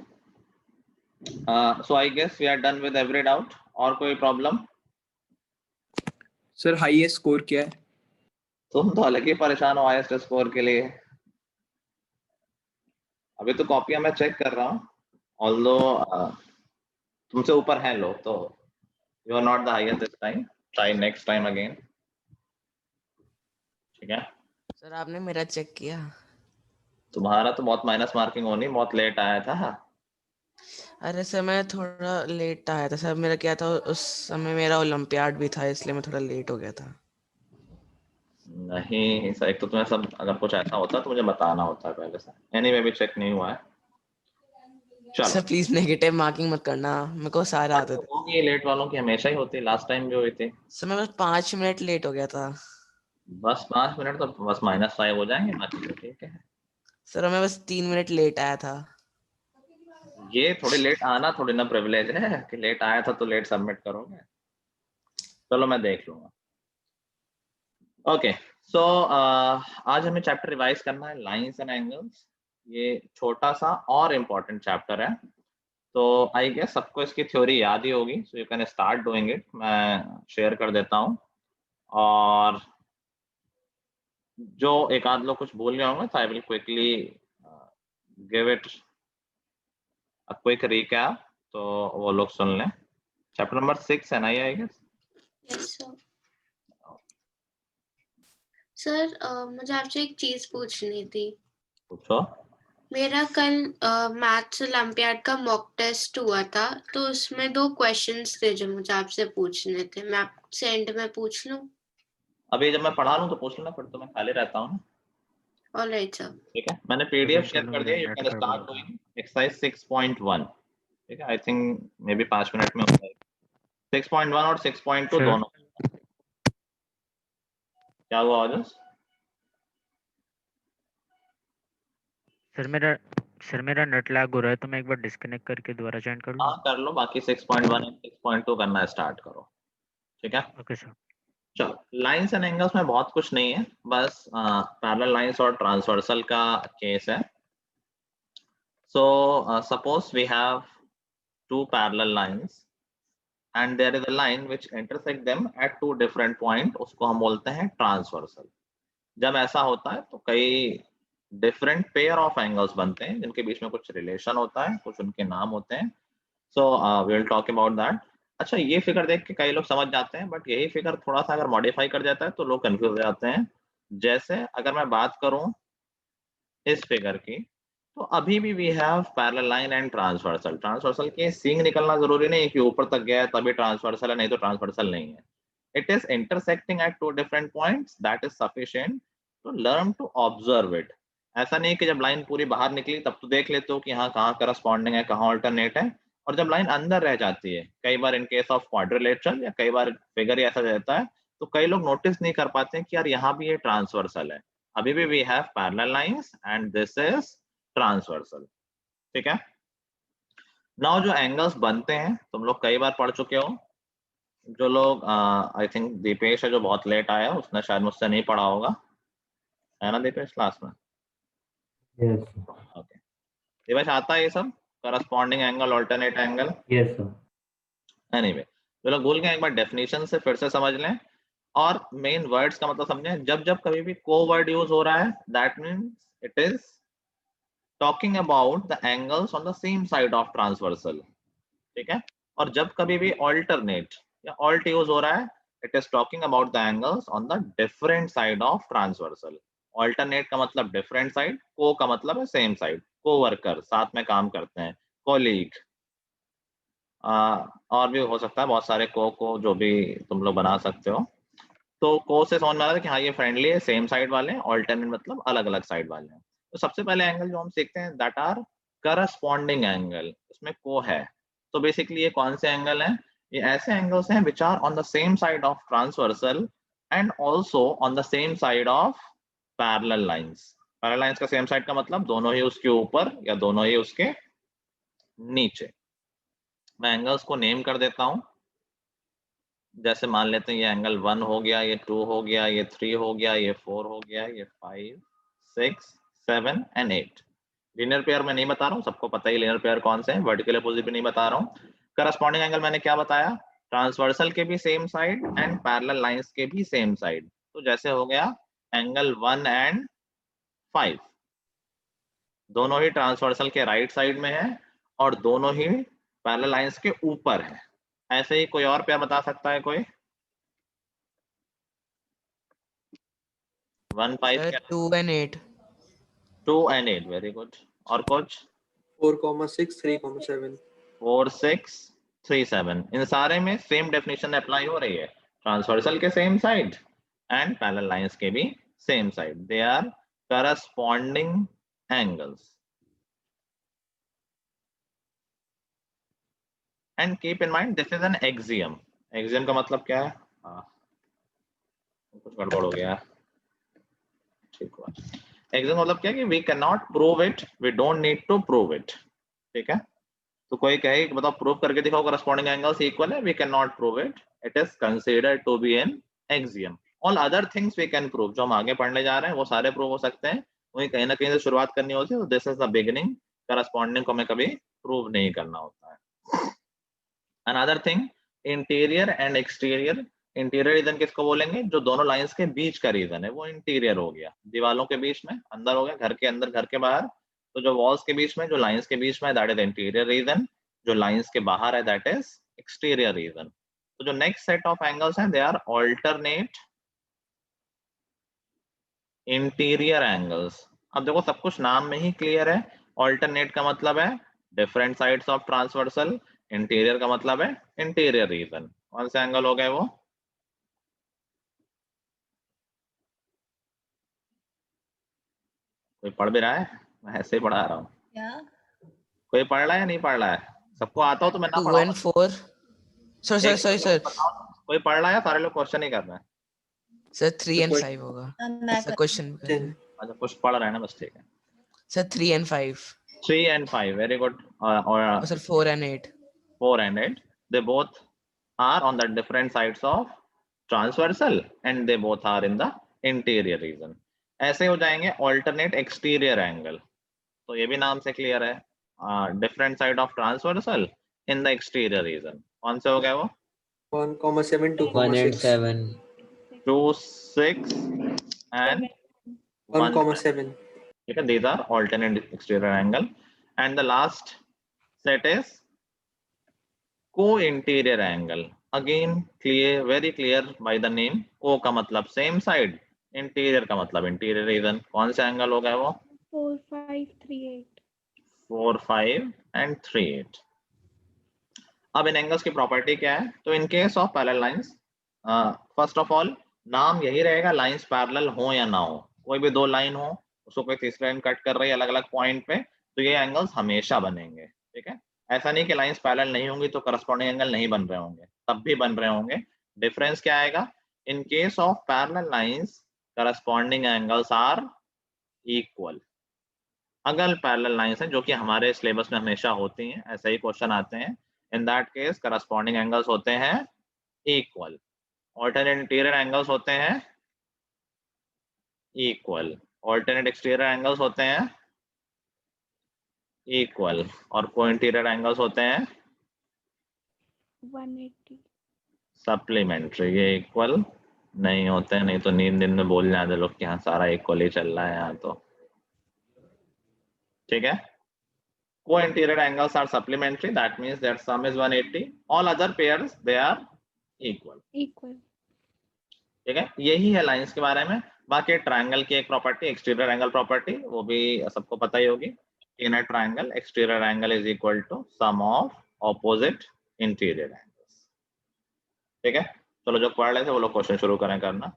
S1: So I guess we are done with every doubt. और कोई प्रॉब्लम?
S9: सर हाईएस्ट स्कोर क्या है?
S1: तुम तो अलग ही परेशान हो हाईएस्ट स्कोर के लिए। अभी तो कॉपियां मैं चेक कर रहा हूँ, ऑल्दो तुमसे ऊपर हैं लोग, तो you are not the highest this time, try next time again. ठीक है,
S6: सर आपने मेरा चेक किया?
S1: तुम्हारा तो बहुत माइनस मार्किंग होनी, बहुत लेट आया था।
S6: अरे सर मैं थोड़ा लेट आया था सर, मेरा क्या था उस समय मेरा ओलंपियाड भी था, इसलिए मैं थोड़ा लेट हो गया था।
S1: नहीं सर, एक तो तुम्हें सब, अगर कुछ ऐसा होता तो मुझे बताना होता पहले से। एनीवे भी चेक नहीं हुआ है। चलो
S6: सर प्लीज नेगेटिव मार्किंग मत करना, मेरे को सारे आते थे।
S1: होगी, लेट वालों की हमेशा ही होती है, लास्ट टाइम भी हुई थी।
S6: सर मैं बस 5 मिनट लेट हो गया था।
S1: बस 5 मिनट तो बस -5 हो जाएंगे, बाकी तो ठीक है।
S6: सर मैं बस 3 मिनट लेट आया था।
S1: ये थोड़ी लेट आना थोड़ी ना प्रिविलेज है कि लेट आया था तो लेट सबमिट करोगे। चलो मैं देख लूंगा। ओके, सो आज हमें चैप्टर रिवाइज करना है, लाइंस एंड एंगल्स। ये छोटा सा और इम्पोर्टेंट चैप्टर है, तो आई गेस सबको इसकी थ्योरी याद ही होगी, so you can start doing it. मैं शेयर कर देता हूँ, और जो एक आध लोग कुछ भूल गए होंगे तो I will quickly give it a quick recap, तो वो लोग सुन लें। चैप्टर नंबर 6 है ना ये, I guess?
S4: Yes sir. Sir मुझे आपसे एक चीज पूछनी थी।
S1: पूछो।
S4: मेरा कल मैथ्स ओलंपियाड का मॉक टेस्ट हुआ था, तो उसमें 2 क्वेश्चंस थे जो मुझे आपसे पूछने थे। मैं आपसे एंड में पूछ लूं?
S1: अभी जब मैं पढ़ा लूँ तो पूछ लेना, फिर तो मैं खाली रहता हूँ।
S4: Alright sir.
S1: ठीक है, मैंने पीडीएफ शेयर
S2: चलो
S1: कर
S2: मेरा
S1: दिया, यू
S2: नेट
S1: कैन
S2: गड़बड़
S1: स्टार्ट
S2: हो गया।
S1: Doing exercise 6.1। ठीक है, I think may be 5 minute में हो जाएगा। 6.1 और 6.2
S2: Sure.
S1: दोनों। क्या हुआ ऑडियंस?
S2: सर मेरा नेट लैग हो रहा है, तो मैं एक बार डिस्कनेक्ट करके दोबारा ज्वाइन कर लूँ?
S1: हाँ कर लो, बाकी 6.1 और 6.2 करना स्टार्ट करो। ठीक है,
S2: ओके सर।
S1: चलो। लाइंस एंड एंगल्स में बहुत कुछ नहीं है, बस पैरेलल लाइंस और ट्रांसवर्सल का केस है। So suppose we have 2 parallel lines and there is a line which intersect them at 2 different point, उसको हम बोलते हैं ट्रांसवर्सल। जब ऐसा होता है तो कई डिफरेंट पेयर ऑफ एंगल्स बनते हैं जिनके बीच में कुछ रिलेशन होता है, कुछ उनके नाम होते हैं। So we will talk about that. अच्छा, ये फिगर देख के कई लोग समझ जाते हैं, बट यही फिगर थोड़ा सा अगर मॉडिफाई कर जाता है तो लोग कंफ्यूज हो जाते हैं। जैसे अगर मैं बात करूं इस फिगर की, तो अभी भी we have parallel line and transversal. Transversal के सींग निकलना जरूरी नहीं है कि ऊपर तक गया है तभी ट्रांसवर्सल है, नहीं तो ट्रांसवर्सल नहीं है। It is intersecting at 2 different points, that is sufficient to learn to observe it. ऐसा नहीं कि जब लाइन पूरी बाहर निकली तब तो देख लेते हो कि हाँ कहाँ करस्पॉन्डिंग है, कहाँ ऑल्टरनेट है, और जब लाइन अंदर रह जाती है, कई बार इन केस ऑफ क्वाड्रिलेटरल या कई बार फिगर ही ऐसा रहता है, तो कई लोग नोटिस नहीं कर पाते हैं कि यार यहाँ भी ये ट्रांसवर्सल है। अभी भी we have parallel lines and this is transversal. ठीक है, नाउ जो एंगल्स बनते हैं तुम लोग कई बार पढ़ चुके हो। जो लोग आई थिंक दीपेश है जो बहुत लेट आया, उसने शायद मुझसे नहीं पढ़ा होगा, है ना दीपेश क्लास में?
S10: Yes,
S1: ओके, दीपेश आता है ये सब, corresponding angle, alternate angle?
S10: yes, sir.
S1: Anyway, जो लोग भूल गए एक बार डेफिनेशन से फिर से समझ लें, और मेन वर्ड्स का मतलब समझें। जब जब कभी भी को वर्ड यूज हो रहा है, that means it is talking about the angles on the same side of transversal. ठीक है, और जब कभी भी ऑल्टरनेट या ऑल्ट यूज हो रहा है, it is talking about the angles on the different side of transversal. Alternate का मतलब डिफरेंट साइड, को का मतलब है सेम साइड, को वर्कर, साथ में काम करते हैं, कोलीग, और भी हो सकता है बहुत सारे को जो भी तुम लोग बना सकते हो। तो को से समझ में आ रहा है कि हाँ ये फ्रेंडली है, सेम साइड वाले हैं, ऑल्टरनेट मतलब अलग अलग साइड वाले हैं। तो सबसे पहले एंगल जो हम सीखते हैं दैट आर करस्पॉन्डिंग एंगल, इसमें को है। तो बेसिकली ये कौन से एंगल हैं? ये ऐसे एंगल्स हैं which are on the same side of transversal and also on the same side of parallel lines. Parallel lines का सेम साइड का मतलब दोनों ही उसके ऊपर या दोनों ही उसके नीचे। मैं एंगल्स को नेम कर देता हूं। जैसे मान लेते हैं ये एंगल 1 हो गया, ये 2 हो गया, ये 3 हो गया, ये 4 हो गया, ये 5 6 7 एंड 8। लीनियर पेयर में नहीं बता रहा हूँ, सबको पता ही लीनियर पेयर कौन से हैं, वर्टिकल अपोजिट भी नहीं बता रहा हूँ। करस्पॉन्डिंग एंगल मैंने क्या बताया, ट्रांसवर्सल के भी same side and parallel lines के भी सेम साइड। तो जैसे हो गया एंगल 1 एंड 5, दोनों ही ट्रांसवर्सल के राइट साइड में है और दोनों ही पैरेलल लाइंस के ऊपर है। ऐसे ही कोई और पेयर बता सकता है कोई? 1 5
S6: sir 2 and 8।
S1: 2 and 8, very good. और कुछ?
S9: 4,6 3,7।
S1: 4 6 3 7। इन सारे में सेम डेफिनेशन अप्लाई हो रही है, ट्रांसवर्सल के same side and parallel lines के भी same side, they are corresponding angles. And keep in mind this is an axiom. Axiom का मतलब क्या है? कुछ गड़बड़ हो गया, ठीक हुआ। एक्सियम मतलब क्या है कि we can not prove it, we don't need to prove it, ठीक है। तो कोई कहे कि बताओ प्रूव करके दिखाओ करस्पॉन्डिंग एंगल्स इक्वल है, we can not prove it, it is considered to be an axiom. All other things we can prove, जो हम आगे पढ़ने जा रहे हैं वो सारे प्रूव हो सकते हैं, वही कहीं ना कहीं से शुरुआत करनी होती है। तो this is the beginning, corresponding को हमें कभी प्रूव नहीं करना होता है। Another thing, interior and exterior. Interior region किसको बोलेंगे? जो दोनों लाइंस के बीच का रीजन है वो इंटीरियर हो गया, दीवालों के बीच में, अंदर हो गया, घर के अंदर, घर के बाहर। तो जो वॉल्स के बीच में, जो लाइंस के बीच में, दैट इज इंटीरियर रीजन। जो लाइंस के बाहर है दैट इज एक्सटीरियर रीजन। तो जो नेक्स्ट सेट ऑफ एंगल्स हैं they are alternate interior angles. अब देखो सब कुछ नाम में ही क्लियर है। ऑल्टरनेट का मतलब है different sides of transversal, interior का मतलब है इंटीरियर रीजन। कौन से एंगल हो गए वो? कोई पढ़ भी रहा है? मैं ऐसे ही पढ़ा रहा हूँ।
S5: क्या?
S1: कोई पढ़ रहा है या नहीं पढ़ रहा है? सबको आता हो तो मैं ना
S6: 2
S1: पढ़ाऊं।
S6: and 4। सर सर
S1: कोई पढ़ रहा है? सारे लोग क्वेश्चन ही कर रहे हैं।
S6: सर 3 and 5 होगा।
S5: मैं
S6: सर क्वेश्चन
S1: अच्छा कुछ पढ़ रहे हैं ना, बस ठीक है।
S6: Sir 3 and 5।
S1: 3 and 5, very good. और
S6: sir 4 and 8।
S1: 4 and 8, they both are on the different sides of transversal and they both are in the interior region. ऐसे हो जाएंगे alternate exterior angle। तो ये भी नाम से क्लियर है, different side of transversal in the exterior region। कौन से हो गए वो?
S9: 1,7
S10: 1 and
S9: 2,6।
S10: 7
S1: 2 6 and
S9: 1,7।
S1: ठीक है, these are alternate exterior angle। and the last set is co-interior angle। again clear, very clear by the name। co का मतलब same side, interior का मतलब interior region। कौन सा एंगल हो गया वो?
S7: 4 5 3 8।
S1: 4 5 and 3 8। अब इन एंगल्स की प्रॉपर्टी क्या है? तो इन case of parallel lines, first of all नाम यही रहेगा, लाइंस पैरेलल हो या ना हो। कोई भी दो लाइन हो, उसको कोई तीसरी लाइन कट कर रही है अलग अलग पॉइंट पे, तो ये एंगल्स हमेशा बनेंगे, ठीक है। ऐसा नहीं कि लाइंस पैरेलल नहीं होंगी तो करस्पॉन्डिंग एंगल नहीं बन रहे होंगे, तब भी बन रहे होंगे। डिफरेंस क्या आएगा? In case of parallel lines corresponding angles are equal. अगर पैरेलल लाइंस हैं, जो कि हमारे सिलेबस में हमेशा होती हैं, ऐसे ही क्वेश्चन आते हैं, in that case corresponding angles होते हैं इक्वल। ऑल्टरनेट इंटीरियर एंगल्स होते हैं इक्वल। ऑल्टरनेट एक्सटीरियर एंगल्स होते हैं इक्वल। और को इंटीरियर एंगल्स होते हैं
S7: 180।
S1: सप्लीमेंट्री। ये इक्वल नहीं होते हैं, नहीं तो नींद दिन में बोल जाते लोग कि हाँ सारा इक्वल ही चल रहा है यहाँ तो, ठीक है। Co-interior angles are supplementary, that means their sum is 180। all other pairs they are equal। ठीक है, यही है लाइंस के बारे में। बाकी ट्रायंगल की एक प्रॉपर्टी, एक्सटीरियर एंगल प्रॉपर्टी, वो भी सबको पता ही होगी। In a triangle exterior angle is equal to sum of opposite interior angles. ठीक है, चलो जो पढ़ रहे थे वो लोग क्वेश्चन शुरू करें करना।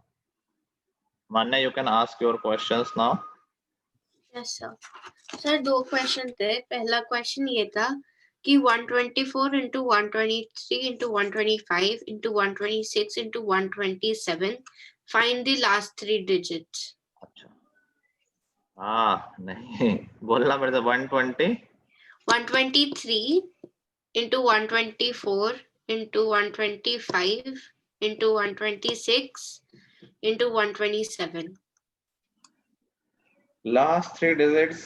S1: मान्य, you can ask your questions now.
S4: Yes sir. Sir दो क्वेश्चन थे। पहला क्वेश्चन ये था कि 124 into 123 into 125 into 126 into 127 find the last three digits।
S1: अच्छा, नहीं बोलना मेरे से। 120
S4: 123 into 124 into 125 into 126 into 127.
S1: Last 3 digits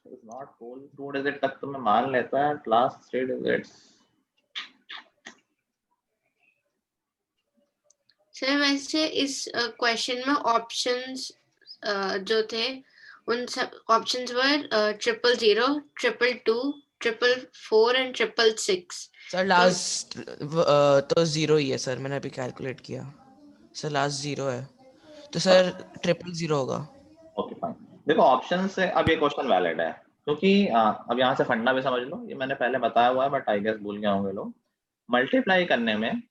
S1: is not cool. 2 digit तक तो मैं मान लेता है. Last 3 digits.
S4: सर वैसे इस क्वेश्चन में ऑप्शंस जो थे उन सब options were 000, 222, 444 and 666.
S6: Sir last तो 0 ही है सर, मैंने अभी कैलकुलेट किया सर, लास्ट 0 है तो सर 000 होगा.
S1: Okay fine. देखो ऑप्शन से अब ये क्वेश्चन वैलिड है क्योंकि अब यहाँ से फंडा भी समझ लो. ये मैंने पहले बताया हुआ है बट आई गेस भूल गए होंगे लोग. मल्टीप्लाई करने में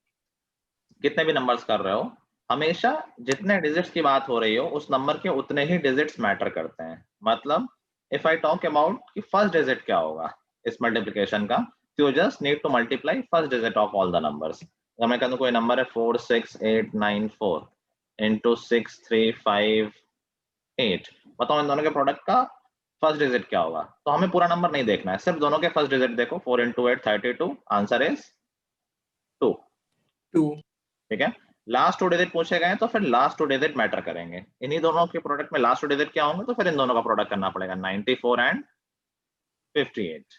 S1: कितने भी नंबर्स कर रहे हो, हमेशा जितने डिजिट्स की बात हो रही हो उस नंबर के उतने ही डिजिट्स मैटर करते हैं. मतलब इफ आई टॉक अबाउट कि फर्स्ट डिजिट क्या होगा इस मल्टीप्लिकेशन का, you just need to multiply first digit of all the numbers. अगर मैं कहूँ कोई नंबर है 46894 into 6358, बताओ इन दोनों के प्रोडक्ट का फर्स्ट डिजिट क्या होगा. तो हमें पूरा नंबर नहीं देखना है, सिर्फ दोनों के फर्स्ट डिजिट देखो. 4 into 8 32, आंसर इज 2. ठीक है. लास्ट 2 डिजिट पूछे गए तो फिर लास्ट 2 डिजिट मैटर करेंगे. इन्हीं दोनों के प्रोडक्ट में लास्ट 2 डिजिट क्या होंगे तो फिर इन दोनों का प्रोडक्ट करना पड़ेगा. 94 एंड 58.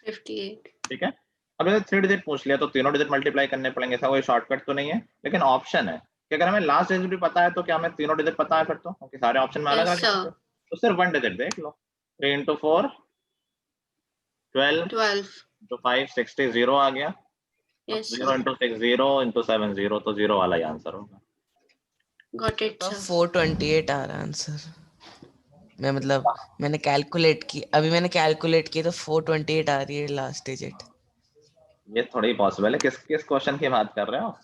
S1: ठीक है. अब जैसे 3 डिजिट पूछ लिया तो तीनों डिजिट मल्टीप्लाई करने पड़ेंगे. ऐसा कोई शॉर्टकट तो नहीं है, लेकिन ऑप्शन है कि अगर हमें लास्ट डिजिट भी पता है तो क्या हमें तीनों डिजिट पता है फिर तो, क्योंकि सारे ऑप्शन में अलग
S4: Yes,
S1: अलग
S4: sir.
S1: तो सिर्फ 1 डिजिट देख लो. 3 into 4 12
S4: 12.
S1: into 5 60, 0 आ गया.
S4: Yes,
S1: 0
S4: sir.
S1: into 6 0 into 7 0, तो 0 वाला ही आंसर होगा.
S4: Got it, sir.
S6: 428 आ रहा आंसर. मैं मतलब मैंने कैलकुलेट की, अभी मैंने कैलकुलेट किया तो 428 आ रही है लास्ट डिजिट.
S1: ये थोड़ी पॉसिबल है. किस क्वेश्चन की बात कर रहे हो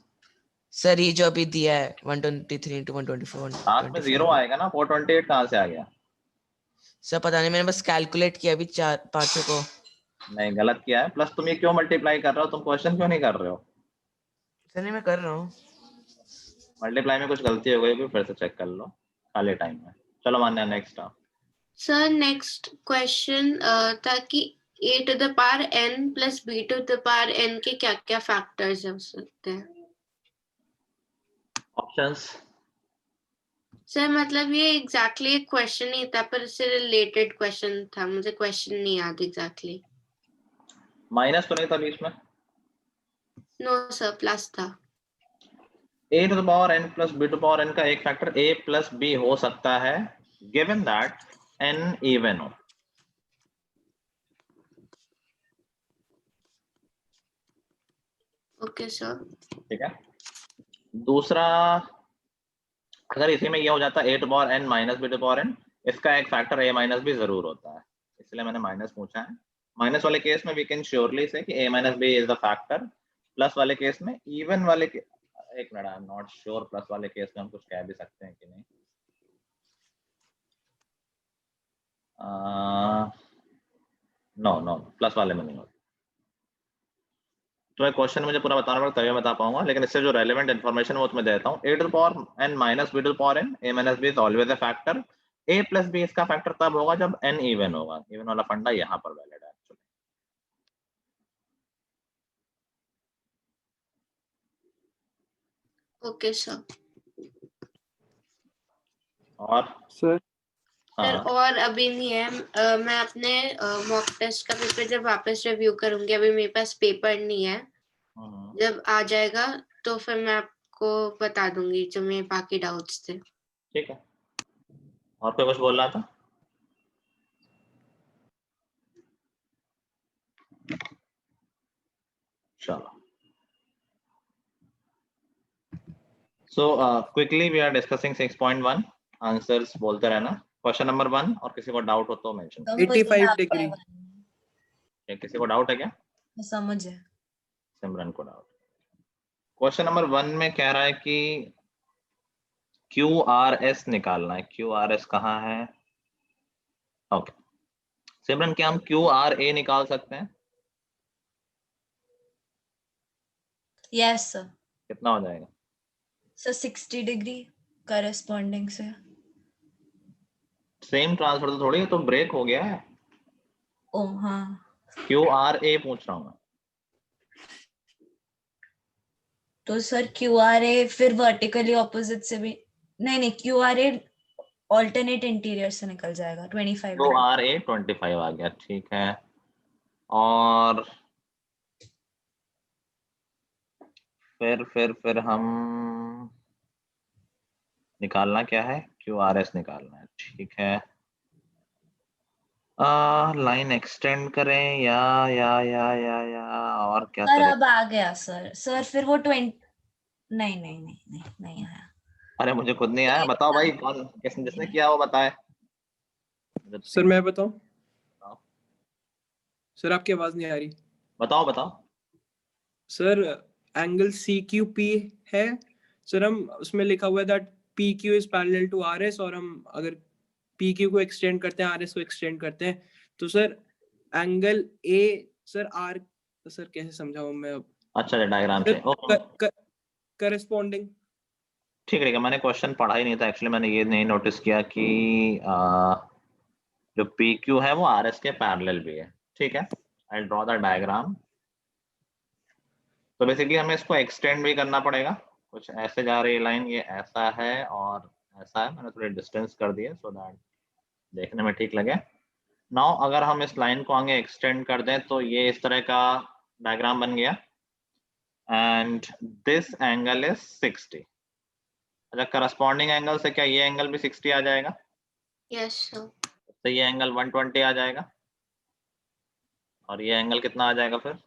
S6: सर ये जो अभी दिया है 123 into 124.
S1: लास्ट में 0 आएगा ना. 428 कहाँ से आ गया?
S6: सर पता नहीं, मैंने बस कैलकुलेट किया अभी 4-5 को.
S1: नहीं, गलत किया है. प्लस तुम ये क्यों मल्टीप्लाई कर रहे हो? तुम क्वेश्चन क्यों नहीं कर रहे हो?
S6: सर नहीं मैं कर रहा हूँ.
S1: मल्टीप्लाई में कुछ गलती हो गई भी, फिर से चेक कर लो खाली टाइम में. चलो मान्य, नेक्स्ट आप.
S4: Sir, next question था कि a to the power n plus b to the power n के क्या क्या फैक्टर्स हो सकते हैं?
S1: ऑप्शंस.
S4: सर मतलब ये एग्जैक्टली एक क्वेश्चन नहीं था पर इससे रिलेटेड क्वेश्चन था, मुझे क्वेश्चन नहीं याद एग्जैक्टली.
S1: माइनस तो नहीं था बीच में?
S4: नो सर, प्लस था.
S1: a to the power n plus b to the power n का एक फैक्टर a plus b हो सकता है given that n even हो.
S4: Okay sir.
S1: ठीक है. दूसरा, अगर इसी में ये हो जाता a to the power n minus b to the power n, इसका एक फैक्टर a minus b जरूर होता है, इसलिए मैंने माइनस पूछा है. माइनस वाले केस में वी कैन श्योरली से कि a minus b is the factor. Plus वाले केस में, इवन वाले एक minute, I am not sure. Plus वाले केस में हम कुछ कह भी सकते हैं कि नहीं. नो प्लस वाले में नहीं होता. तो क्वेश्चन मुझे पूरा बताना पड़ेगा तभी मैं बता पाऊंगा, लेकिन इससे जो रेलेवेंट इन्फॉर्मेशन है वो तुम्हें देता हूँ. a to the power n minus b to the power n, a minus b is always a factor. a plus b इसका फैक्टर तब होगा जब n इवन होगा. इवन वाला फंडा यहाँ पर वैलिड है एक्चुअली.
S4: Okay sir.
S1: और
S9: सर
S4: सर और अभी नहीं है. मैं अपने मॉक टेस्ट का पेपर जब वापस रिव्यू करूंगी, अभी मेरे पास पेपर नहीं है. जब आ जाएगा तो फिर मैं आपको बता दूंगी जो मेरे बाकी डाउट्स थे.
S1: ठीक है. और कोई कुछ बोल रहा था? चलो. So quickly we are discussing 6.1 answers बोलते रहना. क्वेश्चन नंबर 1, और किसी को डाउट हो तो मेंशन.
S9: 85 डिग्री.
S1: किसी को डाउट है क्या?
S5: समझ है.
S1: सिमरन को डाउट. क्वेश्चन नंबर 1 में कह रहा है कि QRS निकालना है. QRS कहाँ है? ओके. सिमरन, क्या हम QRA निकाल सकते हैं?
S5: Yes sir.
S1: कितना हो जाएगा?
S5: सर 60 डिग्री करस्पॉन्डिंग से.
S1: सेम ट्रांसफर तो थोड़ी है, तो ब्रेक हो गया है.
S5: ओ हाँ.
S1: QRA पूछ रहा हूँ मैं.
S5: तो सर QRA फिर वर्टिकली ऑपोजिट से भी नहीं QRA ऑल्टरनेट इंटीरियर से निकल जाएगा 25
S1: तो RA 25 आ गया, ठीक है। और फिर हम निकालना क्या है, QRS निकालना है, ठीक है। लाइन एक्सटेंड करें या और क्या
S5: सर
S1: करें?
S5: अब आ गया सर फिर वो 20 नहीं आया।
S1: अरे मुझे खुद नहीं आया, बताओ भाई कौन जिसने किया वो बताए।
S9: सर मैं बताऊं? सर आपकी आवाज नहीं आ रही।
S1: बताओ।
S9: सर एंगल CQP है सर, हम उसमें लिखा हुआ है that PQ is parallel to RS, और हम अगर PQ को एक्सटेंड करते हैं RS को एक्सटेंड करते हैं तो sir angle A sir R, sir कैसे समझाऊं मैं अब?
S1: अच्छा डायग्राम से
S9: करस्पॉन्डिंग।
S1: ठीक है, मैंने क्वेश्चन पढ़ा ही नहीं था एक्चुअली, मैंने ये नहीं नोटिस किया कि जो PQ है वो RS के पैरेलल भी है, ठीक है। I draw the diagram. तो बेसिकली हमें इसको एक्सटेंड भी करना पड़ेगा, कुछ ऐसे जा रही है लाइन, ये ऐसा है और ऐसा है, मैंने थोड़ी डिस्टेंस कर दी है सो दैट देखने में ठीक लगे। नाउ अगर हम इस लाइन को आगे एक्सटेंड कर दें तो ये इस तरह का डायग्राम बन गया एंड दिस एंगल इज 60। अच्छा, करस्पॉन्डिंग एंगल से क्या ये एंगल भी 60 आ जाएगा?
S4: Yes sir.
S1: तो ये एंगल 120 आ जाएगा और ये एंगल कितना आ जाएगा फिर?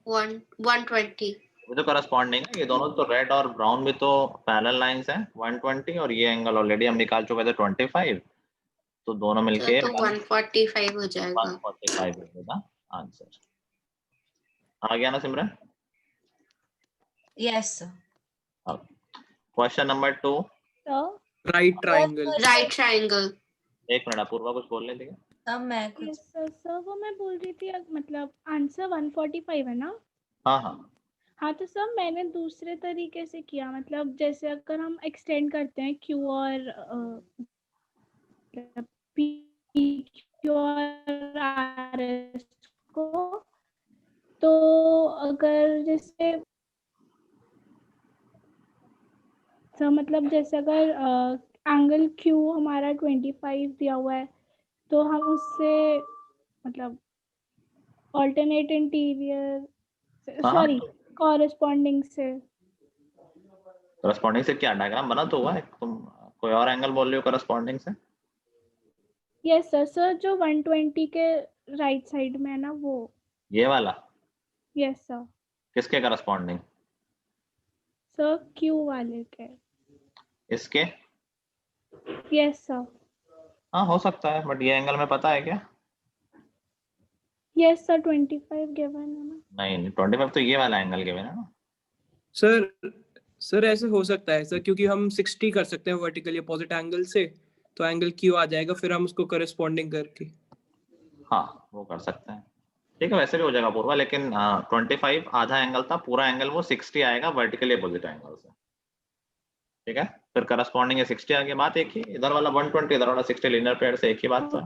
S4: 120।
S1: वो तो करस्पॉन्डिंग है, ये दोनों तो रेड और ब्राउन भी तो पैरेलल लाइंस हैं, 120 और ये एंगल ऑलरेडी हम निकाल चुके थे 25, तो दोनों मिलके
S4: तो 145 हो जाएगा।
S1: 145 होगा आंसर। आ गया ना Simran?
S5: Yes sir.
S1: Question number 2।
S9: Right triangle.
S4: Right triangle.
S1: एक मिनट, अपूर्वा कुछ बोल रही थी?
S5: अब मैं कुछ
S7: सर वो मैं बोल रही थी मतलब आंसर 145 है ना?
S1: हाँ,
S7: तो सर मैंने दूसरे तरीके से किया, मतलब जैसे अगर हम एक्सटेंड करते हैं Q और PQ और RS को, तो अगर जैसे मतलब जैसे अगर एंगल Q हमारा 25 दिया हुआ है तो हम उससे मतलब ऑल्टरनेट इंटीरियर सॉरी कॉरेस्पॉन्डिंग से
S1: करस्पॉन्डिंग से क्या डायग्राम बना तो हुआ है, तुम कोई और एंगल बोल रही हो करस्पॉन्डिंग से?
S7: यस सर जो 120 के राइट साइड में है ना वो,
S1: ये वाला?
S7: Yes sir.
S1: किसके करस्पॉन्डिंग?
S7: सर Q वाले के।
S1: इसके?
S7: Yes sir.
S1: हाँ हो सकता है, बट ये एंगल में पता है क्या?
S7: यस सर 25 गिवन है ना?
S1: नहीं 25 तो ये वाला एंगल गिवन है ना।
S9: सर ऐसे हो सकता है सर, क्योंकि हम 60 कर सकते हैं वर्टिकली अपोजिट एंगल से, तो एंगल Q आ जाएगा, फिर हम उसको करस्पॉन्डिंग करके।
S1: हाँ वो कर सकते हैं, ठीक है, वैसे भी हो जाएगा पूर्वा, लेकिन 25 आधा एंगल था, पूरा एंगल वो 60 आएगा वर्टिकली अपोजिट एंगल से, ठीक है। फिर करस्पॉन्डिंग है 60 आ गया, बात एक ही, इधर वाला 120 इधर वाला 60, लीनियर पेयर से एक ही बात तो।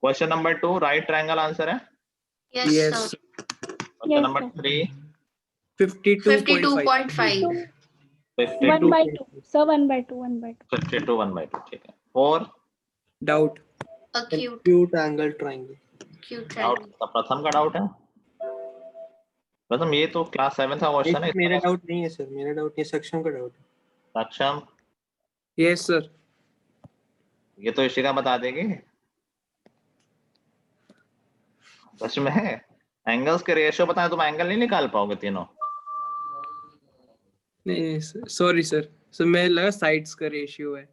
S1: Question number 2 right triangle answer है।
S9: यस।
S1: Question number 3
S4: 52.5।
S7: 1/2 सर 1/2
S1: 52 1/2, ठीक है। 4
S9: doubt.
S4: acute
S3: angle triangle.
S1: Doubt प्रथम का डाउट है। प्रथम ये तो क्लास 7 का क्वेश्चन है,
S3: मेरा डाउट नहीं है सर, मेरा डाउट नहीं, सक्षम का डाउट है।
S1: सक्षम?
S9: Yes sir.
S1: ये तो इशिका बता देगी सच में है। एंगल्स के रेशियो बताएं, तुम एंगल नहीं निकाल पाओगे तीनों।
S9: नहीं सॉरी सर, मैं लगा साइड्स का रेशियो है।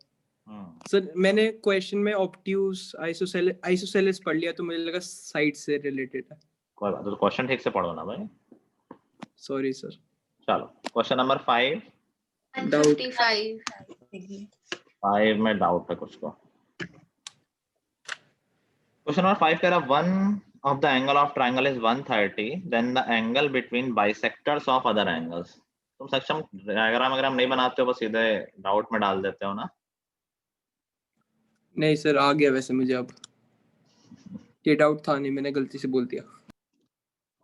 S9: सर मैंने क्वेश्चन में ऑब्ट्यूज आइसोसेलेस पढ़ लिया, तो मुझे लगा साइड से रिलेटेड है।
S1: कोई बात, तो क्वेश्चन ठीक से पढ़ो ना भाई।
S9: Sorry sir.
S1: चलो क्वेश्चन नंबर 5।
S4: 155
S1: में डाउट है कुछ को। क्वेश्चन नंबर 5 कह रहा one of the angle of triangle is 130, then the angle between bisectors of other angles। तुम सक्षम डायग्राम अगर हम नहीं बनाते हो, बस सीधे डाउट में डाल देते हो ना?
S9: नहीं सर आ गया वैसे मुझे, अब ये डाउट था नहीं, मैंने गलती से बोल दिया।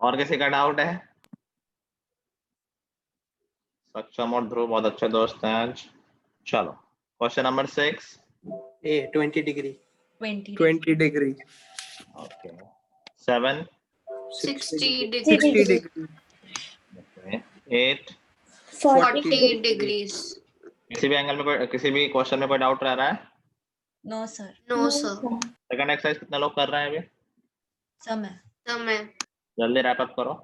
S1: और किसी का डाउट है? सक्षम और ध्रुव बहुत अच्छे दोस्त हैं आज। चलो question number 6।
S9: 20 degree
S5: 20
S9: degree
S1: okay 7
S4: 60
S9: 60
S4: degrees,
S9: degree
S1: okay 8
S4: 40 degrees.
S1: किसी भी एंगल में कोई किसी भी क्वेश्चन में कोई डाउट रह रहा है?
S5: No sir
S4: No, sir.
S1: Second exercise कितने लोग कर रहे हैं अभी?
S5: समय
S4: समय.
S1: जल्दी रैप अप करो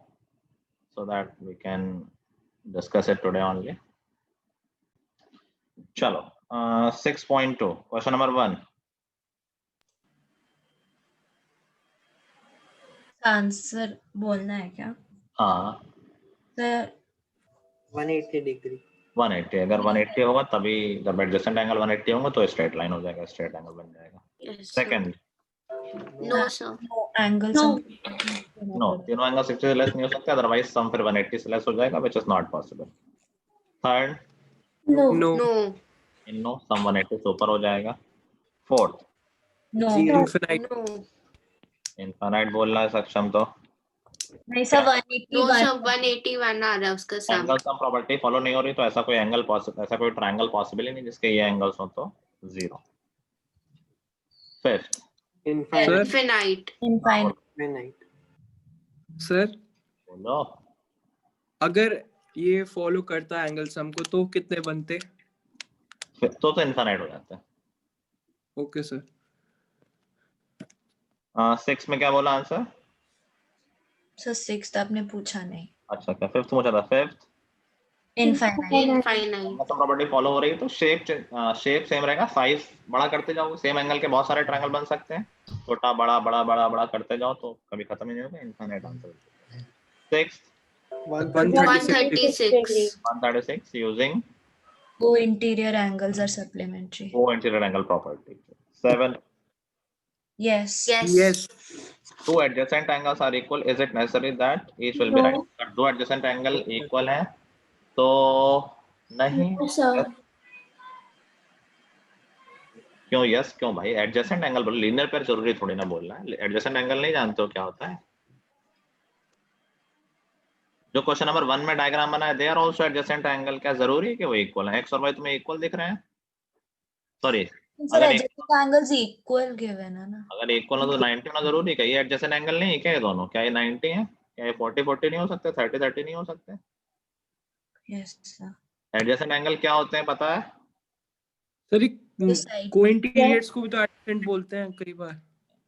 S1: so that we can discuss it today only. चलो 6.2 क्वेश्चन नंबर 1।
S5: आंसर बोलना है क्या
S1: हाँ
S5: सर?
S9: 180 डिग्री
S1: 180 अगर 180 होगा तभी जब एडजेसेंट एंगल 180 होगा तो स्ट्रेट लाइन हो जाएगा, स्ट्रेट एंगल बन जाएगा।
S4: Yes, sir.
S1: Second
S4: No, sir.
S5: Angle
S1: no तीनों एंगल 60 से लेस नहीं हो सकते, अदरवाइज सम फिर 180 से लेस हो जाएगा which is not possible. Third
S9: no
S4: No.
S1: इन नो सम 180 से ऊपर हो जाएगा। Fourth
S5: no
S9: infinite
S4: No.
S1: Infinite बोल रहा है सक्षम तो
S5: नहीं सर 180
S4: No, sir. 181 आ रहा है उसका सम.
S1: एंगल सम प्रॉपर्टी फॉलो नहीं हो रही तो ऐसा कोई एंगल पॉसिबल, ऐसा कोई ट्रायंगल पॉसिबल ही नहीं जिसके ये एंगल्स हो तो 0। Fifth
S4: Infinite.
S9: इनफाइनाइट सर
S1: बोलो
S9: अगर ये फॉलो करता है एंगल सम को तो कितने बनते?
S1: तो इनफाइनाइट हो जाता है।
S9: ओके सर
S1: 6 में क्या बोला आंसर?
S5: सर 6 आपने पूछा नहीं।
S1: अच्छा क्या फिफ्थ पूछा था? Fifth
S5: infinite
S4: Infinite.
S1: मतलब प्रॉपर्टी फॉलो हो रही है तो शेप सेम रहेगा, साइज बड़ा करते जाओ, सेम एंगल के बहुत सारे ट्रायंगल बन सकते हैं, छोटा बड़ा बड़ा बड़ा बड़ा करते जाओ तो कभी खत्म ही नहीं होगा, इनफाइनाइट आंसर। सिक्स्थ
S4: 136.
S1: 136 यूजिंग
S5: वो इंटीरियर एंगल्स आर सप्लीमेंट्री।
S1: वो interior angle property. 7
S5: yes
S4: Yes.
S1: two adjacent angles are equal, is it necessary that each will be right? अगर दो adjacent angle equal है तो नहीं। क्यों यस क्यों भाई? एडजेसेंट एंगल बोलो, लीनियर पेयर जरूरी थोड़ी ना बोलना है। एडजेसेंट एंगल नहीं जानते हो क्या होता है? जो क्वेश्चन नंबर 1 में डायग्राम बना है, they are also adjacent angle, क्या जरूरी है कि वो इक्वल है? एक्स और वाई तुम्हें इक्वल दिख रहे हैं? Sorry
S5: sir adjacent angles equal given है ना।
S1: अगर इक्वल है तो 90 होना जरूरी है क्या? ये एडजेसेंट एंगल नहीं है क्या? ये दोनों क्या ये 90 है? क्या ये 40 40 नहीं हो सकते? 30 30 नहीं हो सकते?
S5: Yes sir.
S1: एडजेसेंट एंगल क्या होते हैं पता है?
S9: सर
S5: साइड
S9: कोइंटीरियर्स को भी तो एडजेसेंट बोलते हैं कई बार।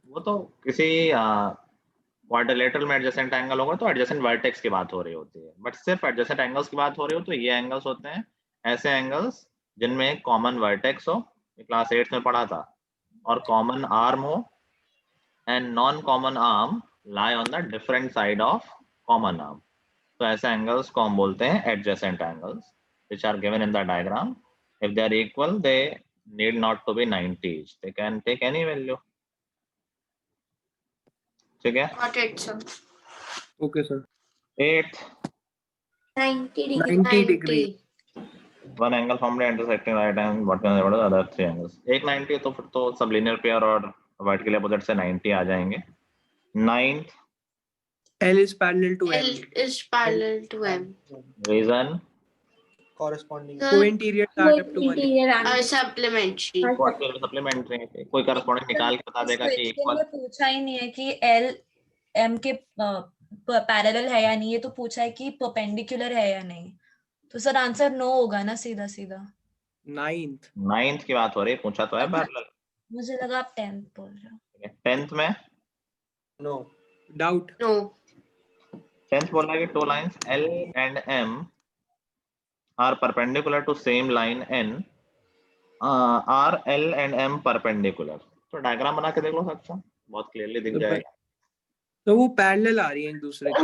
S1: वो तो किसी क्वाड्रिलेटरल में एडजेसेंट एंगल होगा तो एडजेसेंट वर्टेक्स की बात हो रही होती है, बट सिर्फ एडजेसेंट एंगल्स की बात हो रही हो तो ये एंगल्स होते हैं ऐसे एंगल्स जिनमें कॉमन वर्टेक्स हो, क्लास 8 में पढ़ा था, और कॉमन आर्म हो and non common arm lie on the different side of common arm. तो ऐसे एंगल्स को हम बोलते हैं adjacent angles which are given in the diagram. If they are equal, they need not to be 90 each. They can take any value. ठीक है?
S4: Got it, sir.
S9: Okay sir
S1: 8
S9: 90 degree
S4: 90.
S1: one angle formed by intersecting right and what can the other three angles. एक 90 है तो फिर तो सब linear pair और vertical opposite से 90 आ जाएंगे। 9th
S9: L is parallel to
S4: L
S9: M.
S4: is parallel to M.
S1: reason
S9: Corresponding
S4: Sir,
S9: co-interiors add up to 1.
S4: supplementary.
S1: what will supplementary है? कोई corresponding निकाल के बता देगा कि
S5: क्वेश्चन
S1: equal
S5: में पूछा ही नहीं है कि एल एम के पैरेलल है या नहीं, ये तो पूछा है कि परपेंडिकुलर है या नहीं, तो सर आंसर नो होगा ना सीधा सीधा।
S9: 9th
S1: की बात हो रही है, पूछा तो है पैरेलल।
S5: मुझे लगा आप 10th बोल रहे हो।
S1: 10th में
S9: No. Doubt.
S4: No.
S1: 10th बोल रहा है कि two lines L and M are perpendicular to same line N, are L and M perpendicular। तो डायग्राम बना के देख लो सक्षम, बहुत क्लियरली दिख जाएगा।
S9: तो वो पैरेलल आ रही है एक दूसरे के।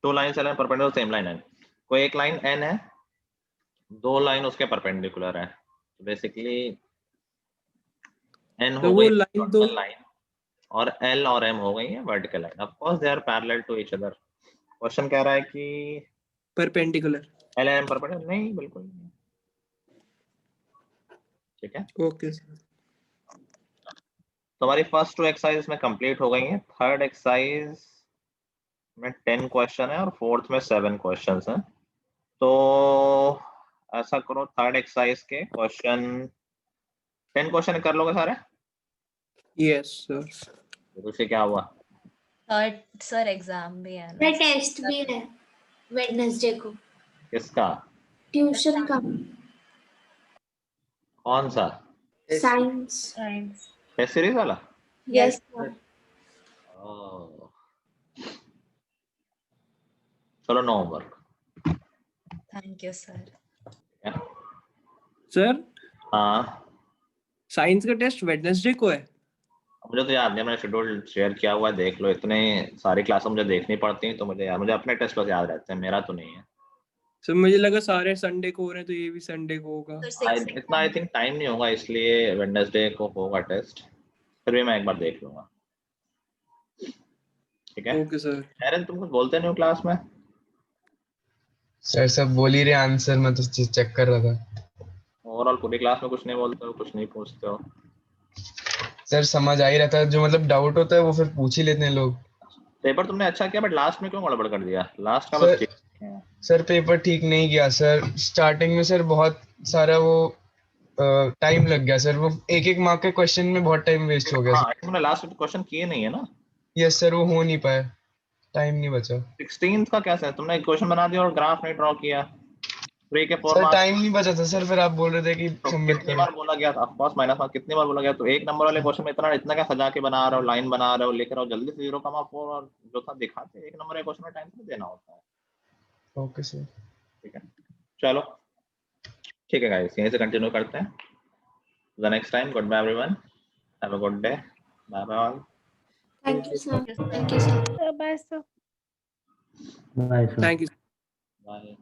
S1: Two line L perpendicular same line N, कोई एक लाइन N है, दो लाइन उसके परपेंडिकुलर है, तो बेसिकली N
S9: तो
S1: हो
S9: वो
S1: गई
S9: लाइन दो
S1: लाइन और L और M हो गई है vertical line. Of course they are parallel to each other. Question कह रहा है कि
S9: perpendicular.
S1: L and M perpendicular नहीं, बिल्कुल नहीं। ठीक है
S9: ओके सर।
S1: तुम्हारी फर्स्ट 2 एक्सरसाइज में कंप्लीट हो गई हैं। थर्ड एक्सरसाइज में 10 क्वेश्चन है और फोर्थ में 7 क्वेश्चंस हैं। तो ऐसा करो, थर्ड एक्सरसाइज के क्वेश्चन 10 क्वेश्चन कर लोगे सारे?
S9: Yes sir.
S1: तो उससे क्या हुआ?
S5: थर्ड सर एग्जाम भी है ना,
S4: सर टेस्ट भी है वेडनेसडे को,
S1: किसका?
S4: ट्यूशन का,
S1: कौन सा?
S4: साइंस।
S5: साइंस।
S1: टेस्ट सीरीज वाला?
S4: Yes sir.
S1: ओह, चलो no homework.
S5: Thank you sir.
S9: Sir
S1: हाँ,
S9: साइंस का टेस्ट वेडनेसडे को है?
S1: मुझे तो याद नहीं, मैंने शेड्यूल शेयर किया हुआ है, देख लो। इतने सारी क्लासें मुझे देखनी पड़ती हैं तो मुझे अपने टेस्ट बस याद रहते हैं, मेरा तो नहीं है।
S9: सर मुझे लगा सारे संडे को हो रहे हैं तो ये भी संडे को होगा।
S1: इतना आई थिंक टाइम नहीं होगा, इसलिए वेडनेसडे को होगा टेस्ट। फिर भी मैं एक बार देख लूंगा, ठीक है?
S9: Okay sir.
S1: एरन, तुम कुछ बोलते नहीं हो क्लास में?
S11: सर सब बोल ही रहे आंसर, मैं तो चेक कर रहा था।
S1: ओवरऑल पूरी क्लास में कुछ नहीं बोलते हो, कुछ नहीं पूछते हो?
S11: सर समझ आ ही रहा था, जो मतलब डाउट होता है वो फिर पूछ ही लेते हैं लोग।
S1: पेपर तुमने अच्छा किया, बट लास्ट में क्यों गड़बड़ कर दिया? लास्ट का
S11: सर,
S1: बस ठीक है।
S11: सर पेपर ठीक नहीं किया सर। स्टार्टिंग में सर बहुत सारा वो टाइम लग गया सर, वो एक एक मार्क के क्वेश्चन में बहुत टाइम वेस्ट हो गया
S1: हाँ,
S11: सर।
S1: तुमने लास्ट में क्वेश्चन किए नहीं है ना?
S11: यस सर, वो हो नहीं पाया, टाइम नहीं बचा।
S1: 16th का कैसा है? तुमने एक क्वेश्चन बना दिया और ग्राफ नहीं ड्रॉ किया। 3 के 4
S11: सर
S1: मार्क्स।
S11: टाइम नहीं बचा था सर, फिर आप बोल रहे थे कि
S1: तो
S11: सबमिट
S1: कितनी
S11: करो।
S1: बार बोला गया था? ऑफ कोर्स माइनस मार्क्स कितनी बार बोला गया? तो एक नंबर वाले क्वेश्चन में इतना इतना क्या सजा के बना रहे हो, लाइन बना रहे हो, लिख रहे हो, जल्दी से 0,4 और जो था दिखाते। एक नंबर के क्वेश्चन में टाइम तो देना होता है।
S11: Okay sir.
S1: ठीक है, चलो ठीक है गाइस, यहीं से कंटिन्यू करते हैं। The next time, good bye everyone, have a good day, bye bye all.
S4: Thank you sir. Thank you sir.
S7: Bye sir.
S10: Bye sir.
S9: Thank you.
S1: Bye.